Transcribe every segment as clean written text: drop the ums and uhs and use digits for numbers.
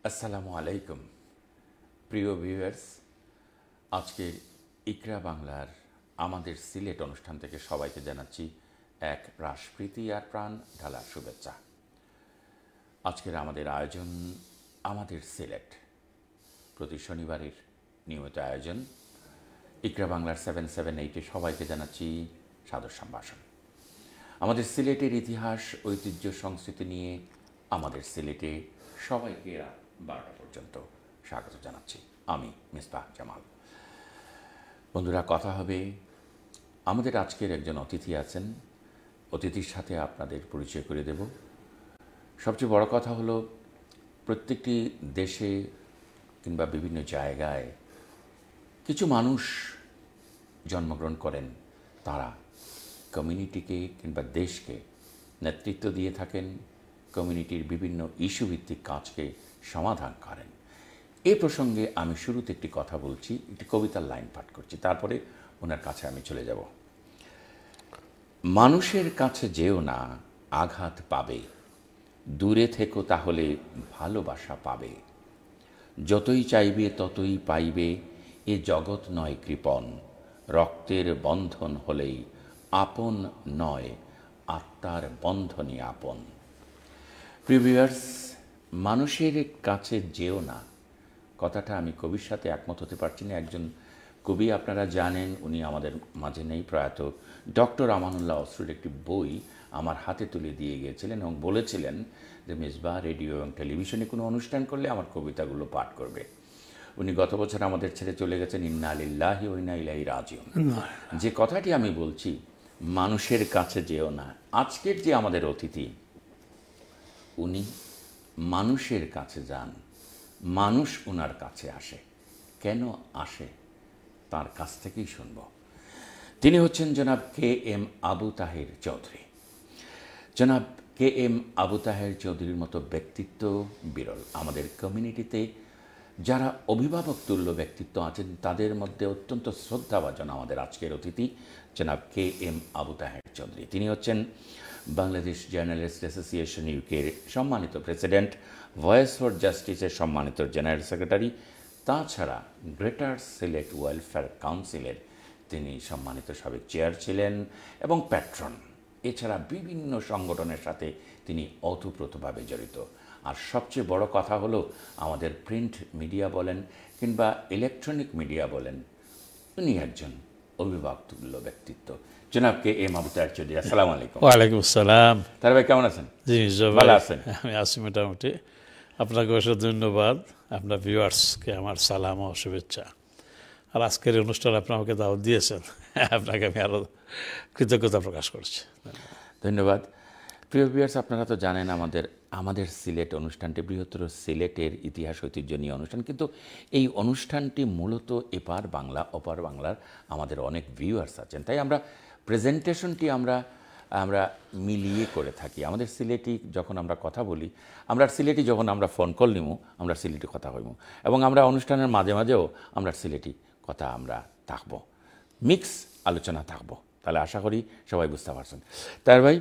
আসসালামু আলাইকুম প্রিয় ভিউয়ার্স, আজকে ইকরা বাংলার আমাদের সিলেট অনুষ্ঠান থেকে সবাইকে জানাচ্ছি এক রাসপ্রীতি আর প্রাণ ঢালা শুভেচ্ছা। আজকের আমাদের আয়োজন আমাদের সিলেট, প্রতি শনিবারের নিয়মিত আয়োজন। ইকরা বাংলার 778-এ সবাইকে জানাচ্ছি সাদর সম্ভাষণ। আমাদের সিলেটের ইতিহাস, ঐতিহ্য, সংস্কৃতি নিয়ে আমাদের সিলেটে সবাইকে 12টা পর্যন্ত স্বাগত জানাচ্ছি। আমি মিসবাহ জামাল। বন্ধুরা, কথা হবে, আমাদের আজকের একজন অতিথি আছেন, অতিথির সাথে আপনাদের পরিচয় করে দেব। সবচেয়ে বড় কথা হলো, প্রত্যেকটি দেশে কিংবা বিভিন্ন জায়গায় কিছু মানুষ জন্মগ্রহণ করেন, তারা কমিউনিটিকে কিংবা দেশকে নেতৃত্ব দিয়ে থাকেন, কমিউনিটির বিভিন্ন ইস্যু ভিত্তিক কাজকে সমাধান করেন। এই প্রসঙ্গে আমি শুরুতে একটি কথা বলছি, একটি কবিতার লাইন পাঠ করছি, তারপরে ওনার কাছে আমি চলে যাব। মানুষের কাছে যেও না, আঘাত পাবে, দূরে থেকো তাহলে ভালোবাসা পাবে। যতই চাইবে ততই পাইবে, এ জগৎ নয় কৃপণ, রক্তের বন্ধন হলেই আপন নয়, আত্মার বন্ধনই আপন। প্রিভিয়ার্স, মানুষের কাছে যেও না, কথাটা আমি কবির সাথে একমত হতে পারছি না। একজন কবি আপনারা জানেন, উনি আমাদের মাঝে নেই, প্রয়াত ডক্টর আমানুল্লাহ অসরুর একটি বই আমার হাতে তুলে দিয়ে গিয়েছিলেন এবং বলেছিলেন যে মিসবাহ রেডিও এবং টেলিভিশনে কোনো অনুষ্ঠান করলে আমার কবিতাগুলো পাঠ করবে। উনি গত বছর আমাদের ছেড়ে চলে গেছেন, ইন্না লিল্লাহি ওয়া ইন্না ইলাইহি রাজিউন। যে কথাটি আমি বলছি, মানুষের কাছে যেও না, আজকের যে আমাদের অতিথি, উনি মানুষের কাছে যান, মানুষ ওনার কাছে আসে। কেন আসে, তার কাছ থেকেই শুনব। তিনি হচ্ছেন জনাব কে এম আবু তাহের চৌধুরী। জনাব কে এম আবু তাহের চৌধুরীর মতো ব্যক্তিত্ব বিরল। আমাদের কমিউনিটিতে যারা অভিভাবক তুল্য ব্যক্তিত্ব আছেন, তাদের মধ্যে অত্যন্ত শ্রদ্ধাভাজন আমাদের আজকের অতিথি জনাব কে এম আবু তাহের চৌধুরী। তিনি হচ্ছেন বাংলাদেশ জার্নালিস্ট অ্যাসোসিয়েশন ইউকের সম্মানিত প্রেসিডেন্ট, ভয়েস ফর জাস্টিসের সম্মানিত জেনারেল সেক্রেটারি, তাছাড়া গ্রেটার সিলেট ওয়েলফেয়ার কাউন্সিলের তিনি সম্মানিত সাবেক চেয়ার ছিলেন এবং প্যাট্রন। এছাড়া বিভিন্ন সংগঠনের সাথে তিনি ওতপ্রোতভাবে জড়িত। আর সবচেয়ে বড় কথা হলো, আমাদের প্রিন্ট মিডিয়া বলেন কিংবা ইলেকট্রনিক মিডিয়া বলেন, উনি একজন অভিভাবক তুল্য ব্যক্তিত্ব। জনাব কে এম আবু তাহের চৌধুরী, আসসালামু আলাইকুম। ওয়ালাইকুম আসসালাম। তার ভাই কেমন আছেন? জি ভালো আছেন? আমি আছি মোটামুটি। আপনাকে অবশ্যই ধন্যবাদ। আপনার ভিউয়ার্সকে আমার সালাম ও শুভেচ্ছা। আর আজকের অনুষ্ঠানে আপনি আমাকে দাওয়াত দিয়েছেন, আপনাকে আমি আরও কৃতজ্ঞতা প্রকাশ করছি। ধন্যবাদ। প্রিয় ভিউয়ার্স, আপনারা তো জানেন আমাদের সিলেট অনুষ্ঠানটি বৃহত্তর সিলেটের ইতিহাস ঐতিহ্য নিয়ে অনুষ্ঠান, কিন্তু এই অনুষ্ঠানটি মূলত এপার বাংলা ওপার বাংলার আমাদের অনেক ভিউয়ার্স আছেন, তাই আমরা প্রেজেন্টেশনটি আমরা মিলিয়ে করে থাকি। আমাদের সিলেটি যখন আমরা কথা বলি, আমরা সিলেটি যখন আমরা ফোন কল নিব, আমরা সিলেটি কথা হইব, এবং আমরা অনুষ্ঠানের মাঝে মাঝেও আমরা সিলেটি কথা আমরা থাকবো, মিক্স আলোচনা থাকবো। তাহলে আশা করি সবাই বুঝতে পারছেন। তার ভাই,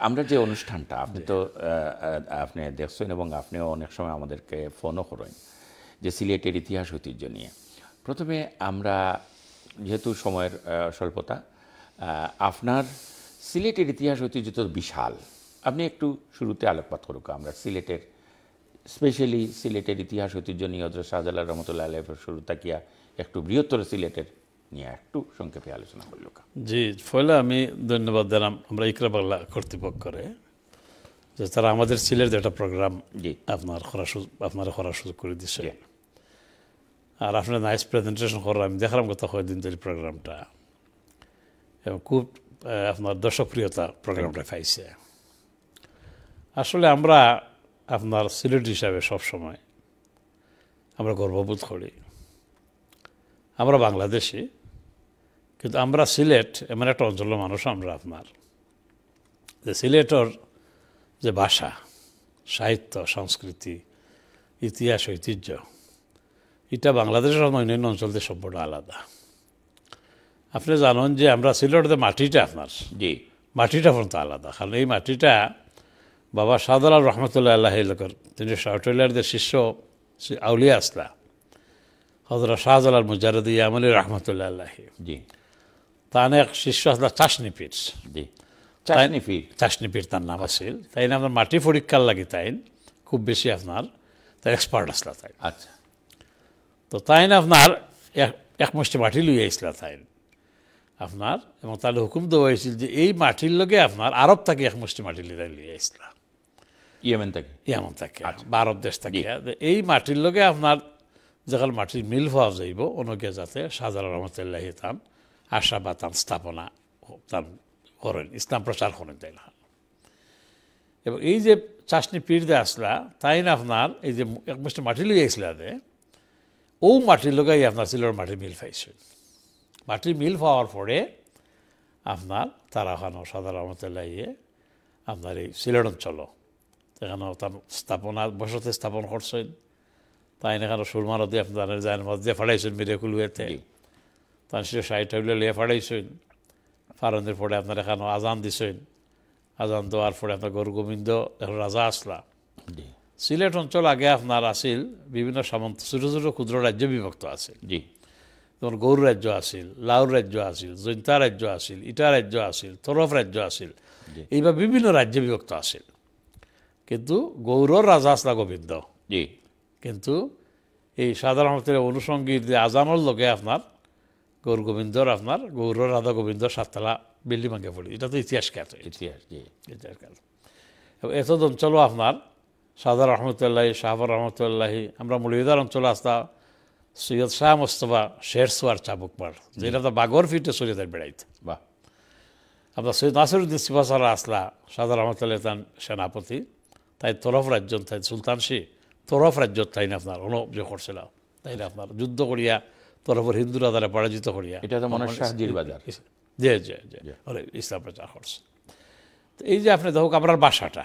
আমরা যে অনুষ্ঠানটা, আপনি দেখছেন এবং আপনিও অনেক সময় আমাদেরকে ফোনও করেন, যে সিলেটের ইতিহাস ঐতিহ্য নিয়ে। প্রথমে আমরা, যেহেতু সময়ের স্বল্পতা, আপনার সিলেটের ইতিহাস ঐতিহ্য তো বিশাল, আপনি একটু শুরুতে আলোকপাত করুক। আমরা সিলেটের, স্পেশালি সিলেটের ইতিহাস ঐতিহ্য নিয়ে হজরত শাহজালাল রহমতুল্লাহ আলাইহির শুরু তাকিয়া একটু বৃহত্তর সিলেটের নিয়ে একটু সংক্ষেপে আলোচনা করল। জি, ফলে আমি ধন্যবাদ দিলাম আমরা ইকরা বাংলা কর্তৃপক্ষরে, যে তারা আমাদের সিলেটের একটা প্রোগ্রাম আপনারা করার সুযোগ করে দিচ্ছে। আর আপনার নাইস প্রেজেন্টেশন করার আমি দেখলাম গত কয়েকদিন ধরে প্রোগ্রামটা, এবং খুব আপনার দর্শকপ্রিয়তা প্রোগ্রামটা পাইছে। আসলে আমরা আপনার সিলেট হিসাবে সবসময় আমরা গর্ববোধ করি। আমরা বাংলাদেশি, কিন্তু আমরা সিলেট এমন একটা অঞ্চলের মানুষ, আমরা আপনার যে সিলেটের যে ভাষা, সাহিত্য, সংস্কৃতি, ইতিহাস, ঐতিহ্য, এটা বাংলাদেশের অন্যান্য অঞ্চল থেকে সম্পূর্ণ আলাদা। আপনি জানেন যে আমরা সিলেটের মাটিটা, আপনার মাটিটা পর্যন্ত আলাদা, কারণ এই মাটিটা বাবা শাহজালাল রহমতুল্লাহ আল্লাহ লোকর তিনি অস্ট্রেলিয়ারদের শিষ্য আউলিয়া আসলা হজরত শাহজালাল মুজারদি আমলি রহমতুল্লাহ আল্লাহ জি তার এক শিষ্য আসলা চাষনি পীর জি চাষনি পীর তার নাম আছিল তাই না আপনার মাটি পরীক্ষার লাগি তাই খুব বেশি আপনার তার এক্সপার্ট আসলা তাই আচ্ছা তো তাই না আপনার এক মুষ্টি মাটি লইয়া আসলা তাই আপনার এবং তাহলে হুকুম দেওয়া হয়েছিল যে এই মাটির লগে আপনার আরব থেকে এক মুষ্টি মাটি লিয়ে আসলা ইয়েমেন থেকে বা আরব দেশ থেকে এই মাটির লগে আপনার যখন মাটির মিল পাওয়া যাইব অনকে যাতে শাহজালাল রহমতুল্লাহ তান আশা বা তান স্থাপনা তান করেন ইসলাম প্রচার করেন তাই না এবং এই যে চাষনি পীর দিয়ে আসলা তাই না আপনার এই যে এক মুষ্টি মাটি লিয়ে আসলা দে ও মাটির লগাই আপনার সিলেটের মাটির মিল পাইছেন মাটির মিল পাওয়ার পরে আপনার তারা ওখানে শাহজালাল রহমতুল্লাহ আপনার এই সিলেট অঞ্চল এখানে তার স্থাপনা বসতি স্থাপন করছেন তাই এখানে সুরমা নদী আপনার যায় মধ্যে ফাড়াইছেন মিরেকুলুয়েতে তার সে সাইড লিয়ে ফাড়াইছেন ফারন্দের পরে আপনার এখানে আজান দিছেন আজান দেওয়ার পরে আপনার গরু গোবিন্দ এখন রাজা আসলা সিলেট অঞ্চল আগে আপনার আসিল বিভিন্ন সামন্ত ছোটো ছোটো ক্ষুদ্র রাজ্য বিভক্ত আছে জি যেমন গৌর রাজ্য আসিল লাউর রাজ্য আসিল জৈন্তা রাজ্য আসিল ইটা রাজ্য আসিল তরফ রাজ্য আসিল এইভাবে বিভিন্ন রাজ্যে বিভক্ত আসিল কিন্তু গৌরর রাজা আসলা গোবিন্দ জি কিন্তু এই সাধারণত অনুষঙ্গীর যে আজানোর লোকে আপনার গৌর গোবিন্দর আপনার গৌরর রাধা গোবিন্দ সাততলা বিল্ডিং ভাঙে পড়ি এটা তো ইতিহাস খ্যাত ইতিহাস খ্যাত এবং এত অঞ্চলও আপনার সাদার রহমতুল্লাহি শাহবর রহমতুল্লাহি আমরা মৌলভীবাজার অঞ্চলে আসতা সৈয়দ শাহ মোস্তফা শেরসোয়ার চাবুকবার যেটা তো বাগর ফিটে সৈয়দের বেড়াইতে বাহ আপনার সৈয়দ নাসিরুদ্দিন সিপাসারা আসলা সাদা রহমতুল্লাহ তান সেনাপতি তাই তরফ রাজ্য তাই সুলতান সি তরফ রাজ্য তাই না আপনার যে করছিল তাই না আপনার যুদ্ধ করিয়া তরফের হিন্দুরা তারা পরাজিত করিয়া এটা তো মনে শাহজির বাজার ইসলাম প্রচার করছে তো এই যে আপনি দেখুক আপনার বাসাটা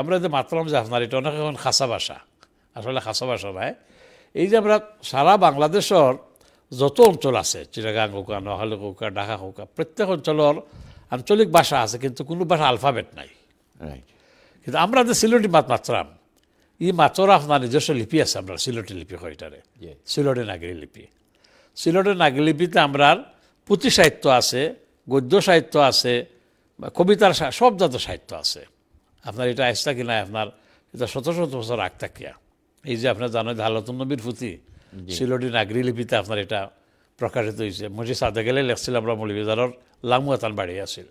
আমরা যে মাতলাম যে আপনার এটা অনেক এখন খাসা ভাষা আসলে খাসা ভাষা নয় এই যে আমরা সারা বাংলাদেশের যত অঞ্চল আছে চিটাগাং হোকা নোয়াখালী হোকা ঢাকা হোকা প্রত্যেক অঞ্চলের আঞ্চলিক ভাষা আছে কিন্তু কোনো ভাষা আলফাবেট নাই কিন্তু আমরা যে সিলেটি মাতরাম এই মাছর আপনার নিজস্ব লিপি আছে আমরা সিলেটি লিপি হয় এটারে সিলেটি নাগরি লিপি সিলেটের নাগরি লিপিতে আমরা পুঁথি সাহিত্য আছে গদ্য সাহিত্য আছে কবিতার সব জাতীয় সাহিত্য আছে আপনার এটা আসতা কিনা আপনার এটা শত শত বছর আগ থাকিয়া এই যে আপনার জানেন হালাতুন নবীর পুঁথি সিলেটি নাগরি লিপিতে আপনার এটা প্রকাশিত হয়েছে মসজিদ সাদে গেলে লেখছিল আমরা মৌলভীবাজারের লামুয়াতান বাড়ি আসছিল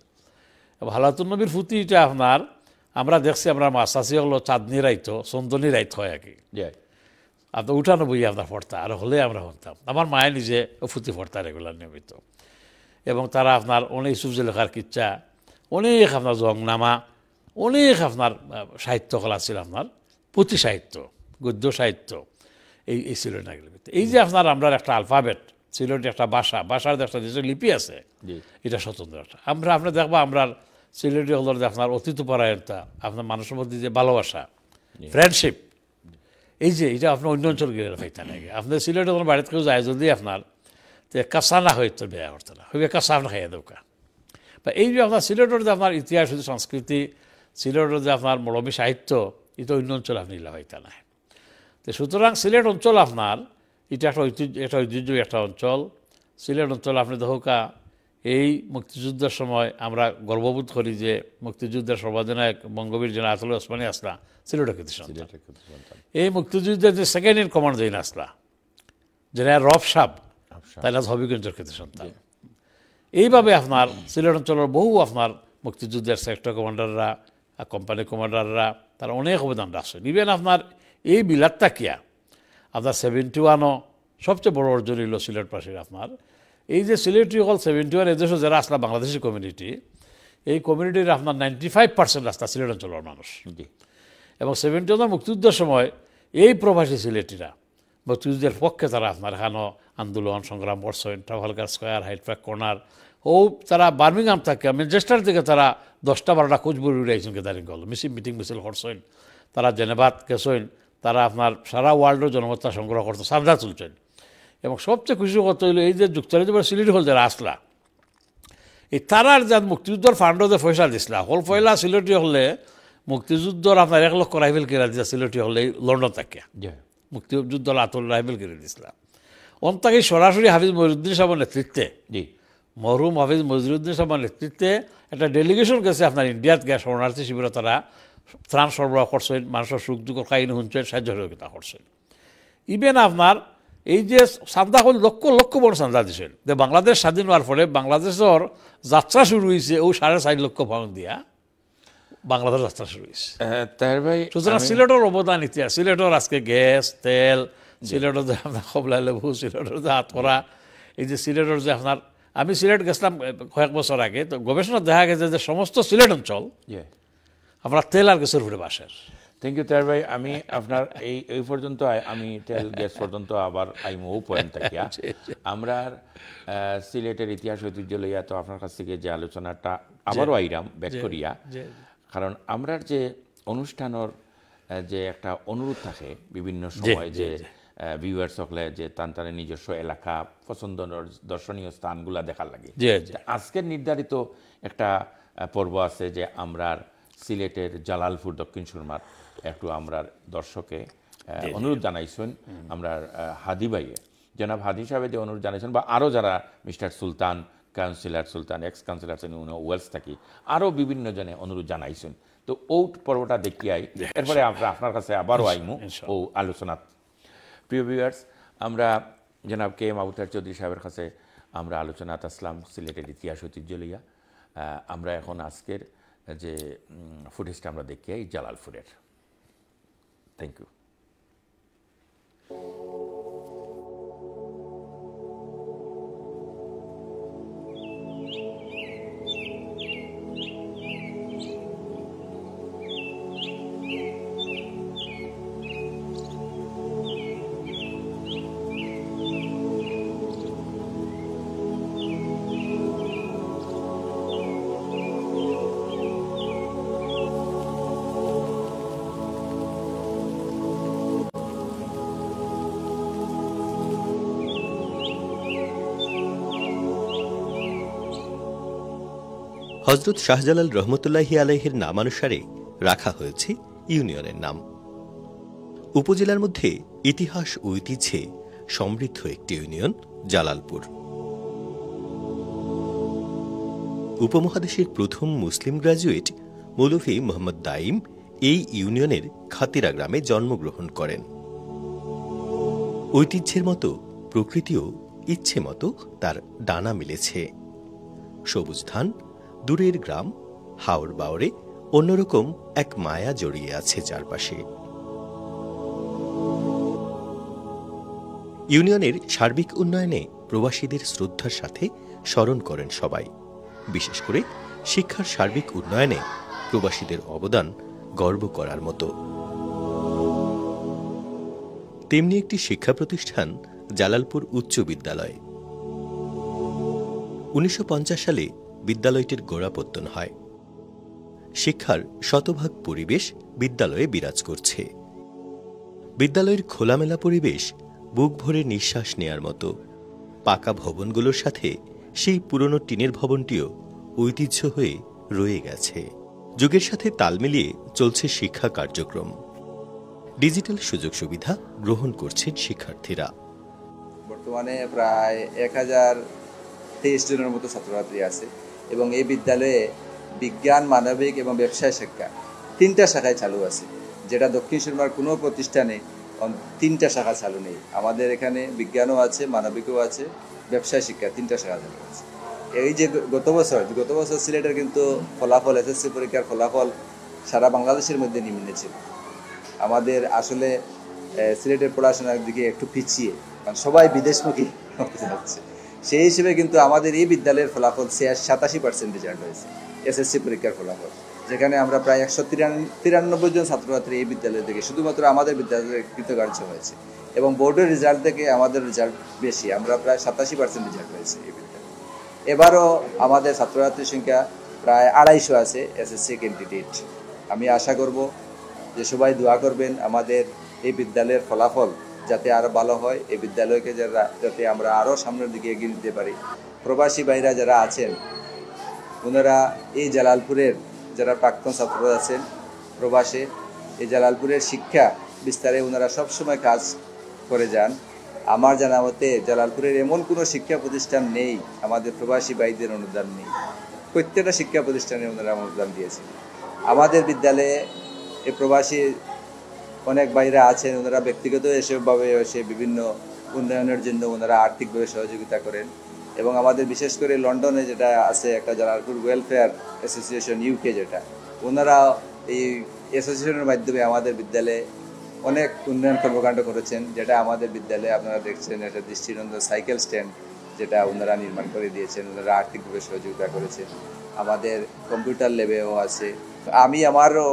এবং হালাতুন নবীর পুঁথি এটা আপনার আমরা দেখছি আমরা মাসাসি হলো চাঁদনি রাইতো চন্দনী রাইত হয় আর কি আপনার উঠানো বই আপনার পড়তা আর হলে আমরা শুনতাম আমার মায়ে নিজে ফুটি পড়তা রেগুলার নিয়মিত এবং তারা আপনার অনেক ইউসুফজে লেখার কিচ্ছা অনেক আপনার জংনামা অনেক আপনার সাহিত্যকলা ছিল আপনার পুঁথি সাহিত্য গদ্য সাহিত্য এই সিলেট নাগরিক এই যে আপনার আমরা একটা আলফাবেট সিলেট একটা ভাষার একটা যে লিপি আছে এটা স্বতন্ত্র একটা আপনি দেখবা আমরা সিলেটি হল আপনার অতীত পরায়ণতা আপনার মানুষের মধ্যে যে ভালোবাসা ফ্রেন্ডশিপ এই যে এটা আপনার অন্য অঞ্চল গেলে পাইতেন নাকি আপনার সিলেটে কোনো বাড়িতে কেউ যায় যদি আপনার কাঁচা না হয় তো বেয়া করতে না হইবে কাঁচা আপনার খাইয়া দৌকা বা এই যে আপনার সিলেটের যে আপনার ইতিহাস সংস্কৃতি সিলেটের যে আপনার মরমী সাহিত্য এটা অন্য অঞ্চল আপনি ইলা পাইতে না তো সুতরাং সিলেট অঞ্চল আপনার এটা একটা ঐতিহ্য একটা অঞ্চল সিলেট অঞ্চল আপনি দৌকা এই মুক্তিযুদ্ধের সময় আমরা গর্ববোধ করি যে মুক্তিযুদ্ধের সর্বাধিনায়ক বঙ্গবীর জেনারেল আতাউল ওসমানী আসলা সিলেটের কৃতি সন্তান এই মুক্তিযুদ্ধের যে সেকেন্ড ইন কমান্ড দিন আসলা জেনারেল রব সাহ তাই না হবিগঞ্জের কৃতি সন্তান এইভাবে আপনার সিলেট অঞ্চলের বহু আপনার মুক্তিযুদ্ধের সেক্টর কমান্ডাররা কোম্পানি কমান্ডাররা তারা অনেক অবদান রাখছেন ইভেন আপনার এই বিলাতটা কিয়া আপনার 71 সবচেয়ে বড় অর্জন হইল সিলেটবাসীর আপনার এই যে সিলেটি হল 71 এদেশে যারা আসলা বাংলাদেশি কমিউনিটি এই কমিউনিটির আপনার 95% রাস্তা সিলেট অঞ্চলের মানুষ এবং 71 মুক্তিযুদ্ধের সময় এই প্রবাসী সিলেটিরা মুক্তিযুদ্ধের পক্ষে তারা আপনার এখানো আন্দোলন সংগ্রাম করছেন Trafalgar Square Hyde Park corner ও তারা বার্মিংহাম থাকে ম্যানচেস্টার থেকে তারা 10টা-12টা কোচবুরি উড়াইছেন কেদারিং গল মিটিং মিছিল করছেন তারা জেনেভাত গেছেন তারা আপনার সারা ওয়ার্ল্ডের জনমতটা সংগ্রহ করতে সারদা তুলছেন এবং সবচেয়ে খুশি কথা হইল এই যে যুক্তরাজ্য সিলেটি হল যারা আসলা এই তারার যা মুক্তিযুদ্ধের ফান্ড যে পয়সা দিছিলা হল পয়লা সিলেটি হলে মুক্তিযুদ্ধর আপনার 1 লক্ষ রাইফেল কিনা দিয়েছিল সিলেটি হলে লন্ডন থেকে মুক্তিযুদ্ধর আতর রাইফেল কিনে দিয়েছিলাম অন্তাকে সরাসরি হাফিজ মহিউদ্দিন সাহেবের নেতৃত্বে মরহুম হাফিজ মহিউদ্দিন সাহেবের নেতৃত্বে একটা ডেলিগেশন গেছে আপনার ইন্ডিয়াত গ্যাস শরণার্থী শিবিরে তারা ত্রাণ সরবরাহ করছেন মানুষের সুখ দুঃখ কাহিনী শুনছেন সাহায্য সহযোগিতা করছেন ইভেন আপনার এই যে চান্দা হল লক্ষ লক্ষ বড় চান্দা দিয়েছেন যে বাংলাদেশ স্বাধীন হওয়ার ফলে বাংলাদেশের যাত্রা শুরু হয়েছে ও 4.5 লক্ষ পাউন্ড দিয়া বাংলাদেশ যাত্রা শুরু হয়েছে সুতরাং সিলেটের অবদান ইতিহাস সিলেটের আজকে গ্যাস তেল সিলেটের যে আপনার কমলা লেবু সিলেটের যে হাতকড়া এই যে সিলেটের যে আপনার আমি সিলেট গেছিলাম কয়েক বছর আগে তো গবেষণা দেখা গেছে যে সমস্ত সিলেট অঞ্চল আপনার তেল আর গ্যাসের উপরে বাসের থ্যাংক ইউ তার ভাই আমি আপনার এই পর্যন্ত আমি তেল গ্যাস পর্যন্ত আবার আইমো পয়েন্ট থাকিয়া আমরা সিলেটের ইতিহাস ঐতিহ্য লইয়া তো আপনার কাছ থেকে যে আলোচনাটা আবারও আইরাম ব্যাক করিয়া কারণ আমরা যে অনুষ্ঠানের যে একটা অনুরোধ থাকে বিভিন্ন সময় যে ভিউয়ার্স সকলে যে তান্তারে নিজস্ব এলাকা পছন্দ দর্শনীয় স্থানগুলা দেখার লাগে আজকের নির্ধারিত একটা পর্ব আছে যে আমরা সিলেটের জালালপুর দক্ষিণ সুরমার একটু আমরা দর্শকে অনুরোধ জানাইছেন আমরা হাদি ভাইয়ে জনাব হাদি সাহেব যে অনুরোধ জানাইছেন বা আরও যারা মিস্টার সুলতান কাউন্সিলর সুলতান এক্স কাউন্সিলর ওয়েলস থাকি আরও বিভিন্ন জনে অনুরোধ জানাইছেন তো ও পর্বটা দেখিয়াই এরপরে আমরা আপনার কাছে আবারও আইমু ও আলোচনা প্রিয় ভিউয়ার্স আমরা জনাব কে এম আবুতার চৌধুরী সাহেবের কাছে আমরা আলোচনাত আসলাম সিলেটের ইতিহাস ঐতিহ্য লইয়া আমরা এখন আজকের যে ফুটেজটা আমরা দেখি জালালপুরের থ্যাংক ইউ হযরত শাহজালাল রহমতুল্লাহি আলাইহির নামানুসারে রাখা হয়েছে ইউনিয়নের নাম। উপজেলার মধ্যে ইতিহাস ও ঐতিহ্যে সমৃদ্ধ একটি ইউনিয়ন জালালপুর। উপমহাদেশের প্রথম মুসলিম গ্রাজুয়েট মৌলভী মোহাম্মদ দাইম এই ইউনিয়নের খাতিরা গ্রামে জন্মগ্রহণ করেন। ঐতিহ্যের মতো প্রকৃতিও ইচ্ছে মতো তার ডানা মিলেছে। সবুজ ধান, দূরের গ্রাম, হাওর বাওরে অন্যরকম এক মায়া জড়িয়ে আছে চারপাশে। ইউনিয়নের সার্বিক উন্নয়নে প্রবাসীদের শ্রদ্ধার সাথে স্মরণ করেন সবাই। বিশেষ করে শিক্ষার সার্বিক উন্নয়নে প্রবাসীদের অবদান গর্ব করার মতো। তেমনি একটি শিক্ষা প্রতিষ্ঠান জালালপুর উচ্চ বিদ্যালয়। 1950 সালে বিদ্যালয়টির গোড়াপত্তন হয়। শিক্ষার শতভাগ পরিবেশ বিদ্যালয়ে বিরাজ করছে। বিদ্যালয়ের খোলামেলা পরিবেশ বুক ভরে নিঃশ্বাস নেয়ার মতো। পাকা ভবনগুলোর সাথে সেই পুরনো টিনের ভবনটিও ঐতিহ্য হয়ে রয়ে গেছে। যুগের সাথে তাল মিলিয়ে চলছে শিক্ষা কার্যক্রম। ডিজিটাল সুযোগ সুবিধা গ্রহণ করছেন শিক্ষার্থীরা। বর্তমানে প্রায় 1023 জনের মতো ছাত্রছাত্রী আছে এবং এই বিদ্যালয়ে বিজ্ঞান, মানবিক এবং ব্যবসায় শিক্ষা 3টা শাখায় চালু আছে, যেটা দক্ষিণ সুরমার কোনো প্রতিষ্ঠানে 3টা শাখা চালু নেই। আমাদের এখানে বিজ্ঞানও আছে, মানবিকও আছে, ব্যবসায় শিক্ষা 3টা শাখা চালু আছে। এই যে গত বছর সিলেটের কিন্তু ফলাফল, এসএসসি পরীক্ষার ফলাফল সারা বাংলাদেশের মধ্যে নিম্নে ছিল। আমাদের আসলে সিলেটের পড়াশোনার দিকে একটু পিছিয়ে, কারণ সবাই বিদেশমুখী হতে যাচ্ছে। সেই হিসেবে কিন্তু আমাদের এই বিদ্যালয়ের ফলাফল 87% রেজাল্ট হয়েছে এসএসসি পরীক্ষার ফলাফল, যেখানে আমরা প্রায় 193 জন ছাত্রছাত্রী এই বিদ্যালয় থেকে শুধুমাত্র আমাদের বিদ্যালয়ে কৃতকার্য হয়েছে এবং বোর্ডের রেজাল্ট থেকে আমাদের রেজাল্ট বেশি, আমরা প্রায় 87% রেজাল্ট হয়েছে এই বিদ্যালয়ে। এবারও আমাদের ছাত্রছাত্রীর সংখ্যা প্রায় 250 আছে এসএসসি ক্যান্ডিডেট। আমি আশা করব যে সবাই দোয়া করবেন আমাদের এই বিদ্যালয়ের ফলাফল যাতে আরও ভালো হয়, এই বিদ্যালয়কে যাতে আমরা আরও সামনের দিকে এগিয়ে নিতে পারি। প্রবাসী ভাইরা যারা আছেন ওনারা এই জালালপুরের যারা প্রাক্তন ছাত্ররা আছেন প্রবাসে এই জালালপুরের শিক্ষা বিস্তারে ওনারা সবসময় কাজ করে যান। আমার জানা মতে জালালপুরের এমন কোনো শিক্ষা প্রতিষ্ঠান নেই আমাদের প্রবাসী ভাইদের অনুদান নেই, প্রত্যেকটা শিক্ষা প্রতিষ্ঠানে ওনারা অনুদান দিয়েছেন। আমাদের বিদ্যালয়ে এই প্রবাসী অনেক ভাইরা আছেন, ওনারা ব্যক্তিগত এসবভাবে এসে বিভিন্ন উন্নয়নের জন্য ওনারা আর্থিকভাবে সহযোগিতা করেন। এবং আমাদের বিশেষ করে লন্ডনে যেটা আছে একটা জালালপুর ওয়েলফেয়ার অ্যাসোসিয়েশন ইউকে, যেটা ওনারা এই অ্যাসোসিয়েশনের মাধ্যমে আমাদের বিদ্যালয়ে অনেক উন্নয়ন কর্মকাণ্ড করেছেন, যেটা আমাদের বিদ্যালয়ে আপনারা দেখছেন একটা দৃষ্টিনন্দন সাইকেল স্ট্যান্ড যেটা ওনারা নির্মাণ করে দিয়েছেন, ওনারা আর্থিকভাবে সহযোগিতা করেছেন। আমাদের কম্পিউটার ল্যাবেও আছে। আমি আমারও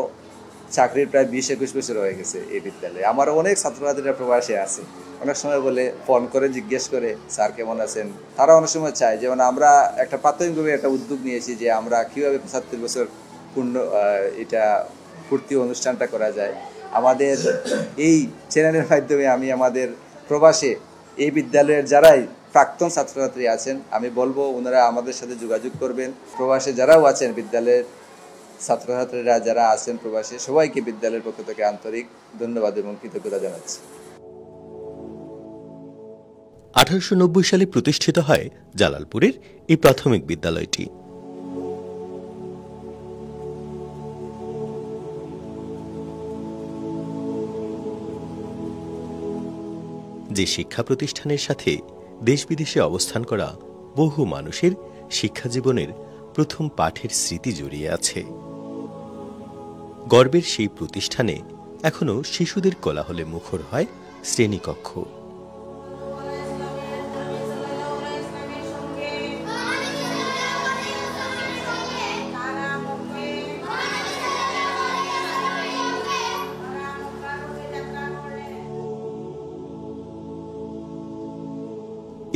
চাকরির প্রায় 20-21 বছর হয়ে গেছে এই বিদ্যালয়ে। আমারও অনেক ছাত্রছাত্রীরা প্রবাসে আছে, অনেক সময় বলে ফোন করে জিজ্ঞেস করে স্যার কেমন আছেন। তারা অনেক সময় চায়, যেমন আমরা একটা প্রাথমিকভাবে একটা উদ্যোগ নিয়েছি যে আমরা কীভাবে 75 বছর পূর্ণ এটা পূর্তি অনুষ্ঠানটা করা যায়। আমাদের এই চ্যানেলের মাধ্যমে আমি আমাদের প্রবাসে এই বিদ্যালয়ের যারাই প্রাক্তন ছাত্রছাত্রী আছেন আমি বলবো ওনারা আমাদের সাথে যোগাযোগ করবেন। প্রবাসে যারাও আছেন বিদ্যালয়ের ছাত্রছাত্রীরা যারা আছেন প্রবাসে, সবাইকে বিদ্যালয়ের পক্ষ থেকে আন্তরিক ধন্যবাদ এবং কৃতজ্ঞতা জানাচ্ছি। 1890 সালে প্রতিষ্ঠিত হয় জালালপুরের এই প্রাথমিক বিদ্যালয়টি। যে শিক্ষা প্রতিষ্ঠানের সাথে দেশ বিদেশে অবস্থান করা বহু মানুষের শিক্ষা জীবনের প্রথম পাঠের স্মৃতি জড়িয়ে আছে। গর্বের সেই প্রতিষ্ঠানে এখনো শিশুদের কোলাহলে মুখর হয় শ্রেণীকক্ষ।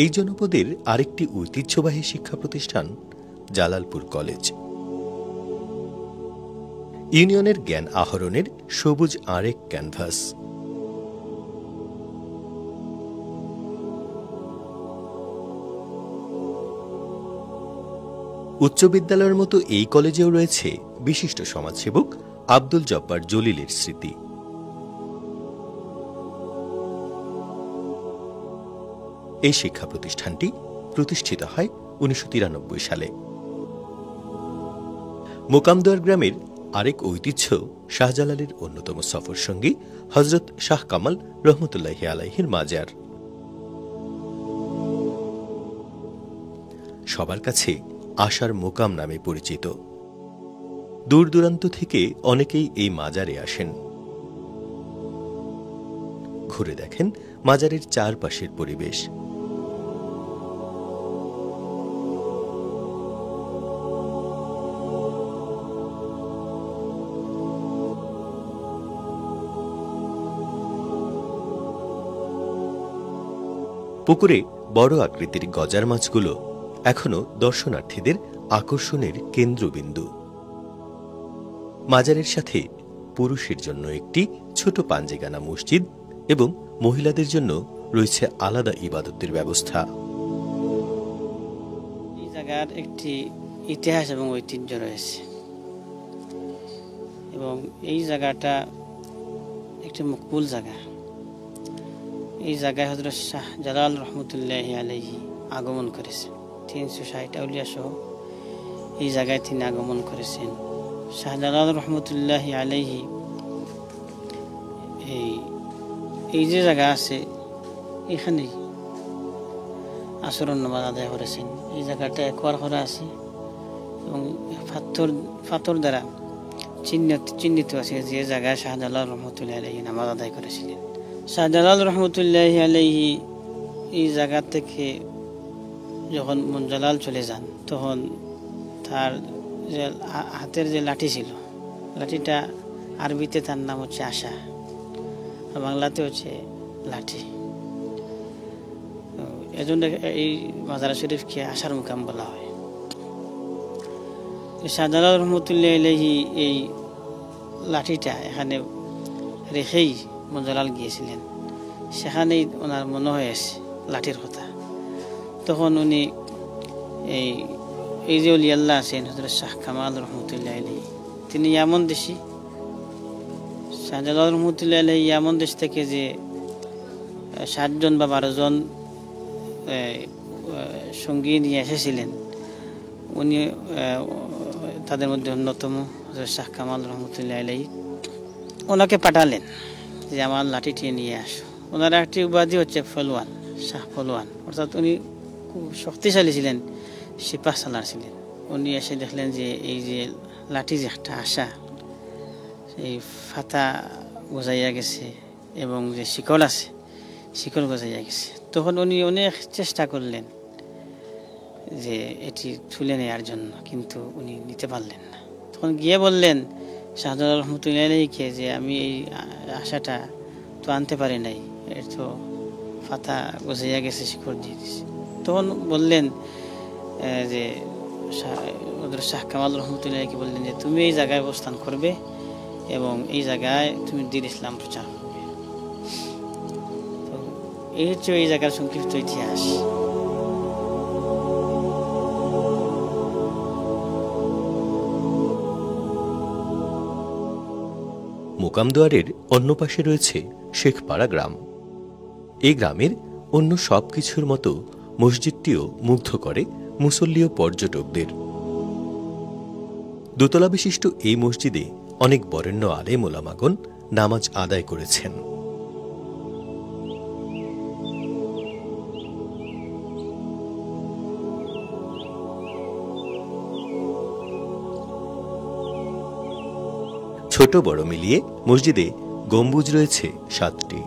এই জনপদের আরেকটি ঐতিহ্যবাহী শিক্ষা প্রতিষ্ঠান জালালপুর কলেজ। ইউনিয়নের জ্ঞান আহরণের সবুজ আরেক ক্যানভাস। উচ্চ বিদ্যালয়ের মতো এই কলেজেও রয়েছে বিশিষ্ট সমাজসেবক আব্দুল জব্বার জলিলের স্মৃতি। এই শিক্ষা প্রতিষ্ঠানটি প্রতিষ্ঠিত হয় 1993 সালে। মোকামদুয়ার গ্রামের আরেক ঐতিহ্য শাহজালালের অন্যতম সফর সঙ্গী হযরত শাহ কামাল রহমতুল্লাহি আলাইহির মাজার। সবার কাছে আশার মোকাম নামে পরিচিত। দূর দূরান্ত থেকে অনেকেই এই মাজারে আসেন, ঘুরে দেখেন মাজারের চারপাশের পরিবেশ। পুকুরে বড় আকৃতির গজার মাছগুলো এখনো দর্শনার্থীদের আকর্ষণের কেন্দ্রবিন্দু। মাজারের সাথে পুরুষের জন্য একটি ছোট পাঞ্জেগানা মসজিদ এবং মহিলাদের জন্য রয়েছে আলাদা ইবাদতের ব্যবস্থা। এই জায়গার একটি ইতিহাস এবং ঐতিহ্য রয়েছে এবং এই জায়গাটা একটি মকবুল জায়গা। এই জায়গায় হযরত শাহ জালাল রহমতুল্লাহি আলাইহি আগমন করেছেন। 360 আউলিয়া সহ এই জায়গায় তিনি আগমন করেছেন। শাহ জালাল রহমতুল্লাহি আলাইহি এই যে জায়গা আছে এখানেই আসরের নামাজ আদায় করেছেন। এই জায়গাটা একবার করা আছে এবং পাথর দ্বারা চিহ্নিত আছে যে জায়গায় শাহ জালাল রহমতুল্লাহি আলাইহি নামাজ আদায় করেছিলেন। শাহ জালাল রহমতুল্লাহি আলাইহি এই জায়গা থেকে যখন মনজালাল চলে যান তখন তার যে হাতের যে লাঠি ছিল, লাঠিটা আরবিতে তার নাম হচ্ছে আশা, বাংলাতে হচ্ছে লাঠি। এজন্য এই মাজার শরীফকে আশার মুকাম বলা হয়। শাহ জালাল রহমতুল্লাহি আলাইহি এই লাঠিটা এখানে রেখেই মনজালাল গিয়েছিলেন। সেখানেই ওনার মনে হয়েছে লাঠির কথা। তখন উনি এই যে ওলি আল্লাহ আছেন হযরত শাহ কামাল রহমতুল্লাহি আলাইহি, তিনি এমন দেশি শাহজালাল রহমতুল্লাহ আলাইহি এমন দেশ থেকে যে 7 জন বা 12 জন সঙ্গী নিয়ে এসেছিলেন, উনি তাদের মধ্যে অন্যতম হযরত শাহ কামাল রহমতুল্লাহ আলাইহি ওনাকে পাঠালেন যে আমার লাঠিটি নিয়ে আসো। ওনার একটি উপাধি হচ্ছে ফলওয়ান, শাহ ফলওয়ান, অর্থাৎ উনি খুব শক্তিশালী ছিলেন, সিপাহ সালার ছিলেন। উনি এসে দেখলেন যে এই যে লাঠি যে একটা আশা, এই ফাতা গজাইয়া গেছে এবং যে শিকল আছে শিকল গজাইয়া গেছে। তখন উনি অনেক চেষ্টা করলেন যে এটি তুলে নেওয়ার জন্য, কিন্তু উনি নিতে পারলেন না। তখন গিয়ে বললেন শাহজালাল রহমতুল্লাহ আলাইহিকে যে আমি এই আশাটা তো আনতে পারি নাই, এর তো ফাতা গজাইয়া গেছে, শিকড় দিয়ে দিছে। তখন বললেন যে শাহ কামাল রহমতুল্লাহকে বললেন যে তুমি এই জায়গায় অবস্থান করবে এবং এই জায়গায় তুমি দ্বীন ইসলাম প্রচার করবে। তো এই হচ্ছে এই জায়গার সংক্ষিপ্ত ইতিহাস। মোকামদুয়ারের অন্য পাশে রয়েছে শেখপাড়া গ্রাম। এই গ্রামের অন্য সব কিছুর মতো মসজিদটিও মুগ্ধ করে মুসল্লি ও পর্যটকদের। দোতলা বিশিষ্ট এই মসজিদে অনেক বরেণ্য আলেম ওলামাগণ নামাজ আদায় করেছেন। ছোট বড় মিলিয়ে মসজিদে গম্বুজ রয়েছে 7টি।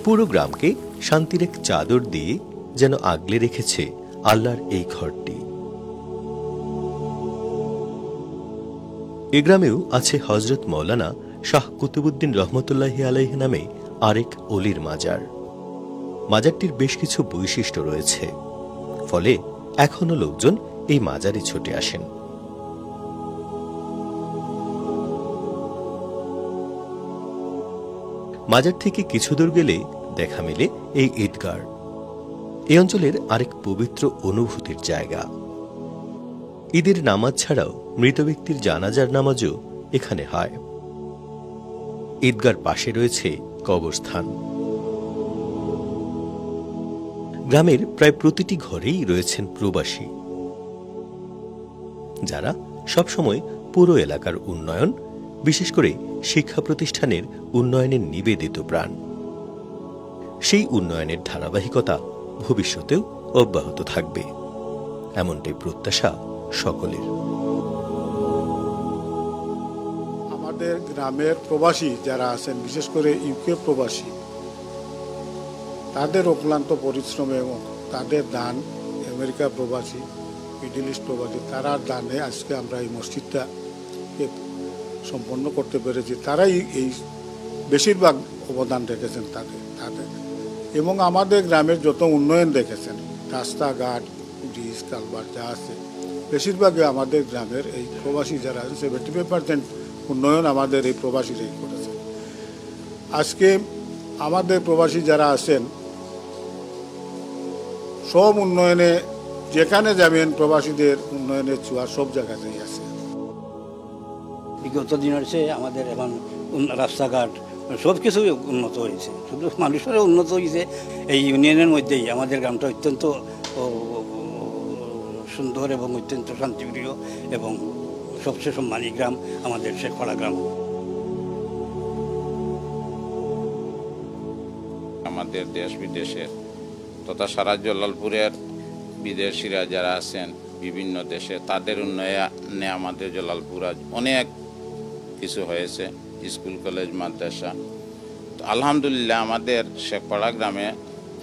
পুরো গ্রামকে শান্তির এক চাদর দিয়ে যেন আগলে রেখেছে আল্লাহর এই ঘরটি। এ গ্রামেও আছে হযরত মৌলানা শাহ কুতুবউদ্দিন রহমতুল্লাহি আলাইহি নামে আরেক অলির মাজার। মাজারটির বেশ কিছু বৈশিষ্ট্য রয়েছে, ফলে এখনো লোকজন এই মাজারে ছুটে আসেন। মাজার থেকে কিছু দূর গেলে দেখা মেলে এই ঈদগাহ। এই অঞ্চলের আরেক পবিত্র অনুভূতির জায়গা। ঈদের নামাজ ছাড়াও মৃত ব্যক্তির জানাজার নামাজও এখানে হয়। ঈদগাহর পাশে রয়েছে কবরস্থান। গ্রামের প্রায় প্রতিটি ঘরেই রয়েছেন প্রবাসী, যারা সবসময় পুরো এলাকার উন্নয়ন, বিশেষ করে শিক্ষা প্রতিষ্ঠানের উন্নয়নের নিবেদিত প্রাণ। সেই উন্নয়নের ধারাবাহিকতা ভবিষ্যতেও অব্যাহত থাকবে, এমনটাই প্রত্যাশা সকলের। আমাদের গ্রামের প্রবাসী যারা আছেন, বিশেষ করে ইউকে প্রবাসী, তাদের অক্লান্ত পরিশ্রমে এবং তাদের দান, আমেরিকা প্রবাসী, মিডল ইস্ট প্রবাসী, তারার দানে আজকে আমরা এই মসজিদটাকে সম্পন্ন করতে পেরেছি। তারাই এই বেশিরভাগ অবদান রেখেছেন তাদের এবং আমাদের গ্রামের যত উন্নয়ন দেখেছেন, রাস্তাঘাট, ব্রিজ, কালভার্ট যা আছে, বেশিরভাগই আমাদের গ্রামের এই প্রবাসী যারা আছে 75% উন্নয়ন আমাদের এই প্রবাসীরাই করেছে। আজকে আমাদের প্রবাসী যারা আছেন সব উন্নয়নে, যেখানে যাবেন প্রবাসীদের উন্নয়নের ছোঁয়া সব জায়গাতেই আছে। বিগত দিনের চেয়ে আমাদের এখন রাস্তাঘাট সব কিছু উন্নত হয়েছে, শুধু মানুষেরও উন্নত হয়েছে। এই ইউনিয়নের মধ্যেই আমাদের গ্রামটা অত্যন্ত সুন্দর এবং অত্যন্ত শান্তিপ্রিয় এবং সবচেয়ে সম্মানী গ্রাম আমাদের শেখপাড়া গ্রাম। আমাদের দেশ বিদেশের তথা সারা জলালপুরের বিদেশিরা যারা আছেন বিভিন্ন দেশে, তাদের উন্নয়নে আমাদের জলালপুর অনেক কিছু হয়েছে, স্কুল, কলেজ, মাদ্রাসা। তো আলহামদুলিল্লাহ আমাদের শেখপাড়া গ্রামে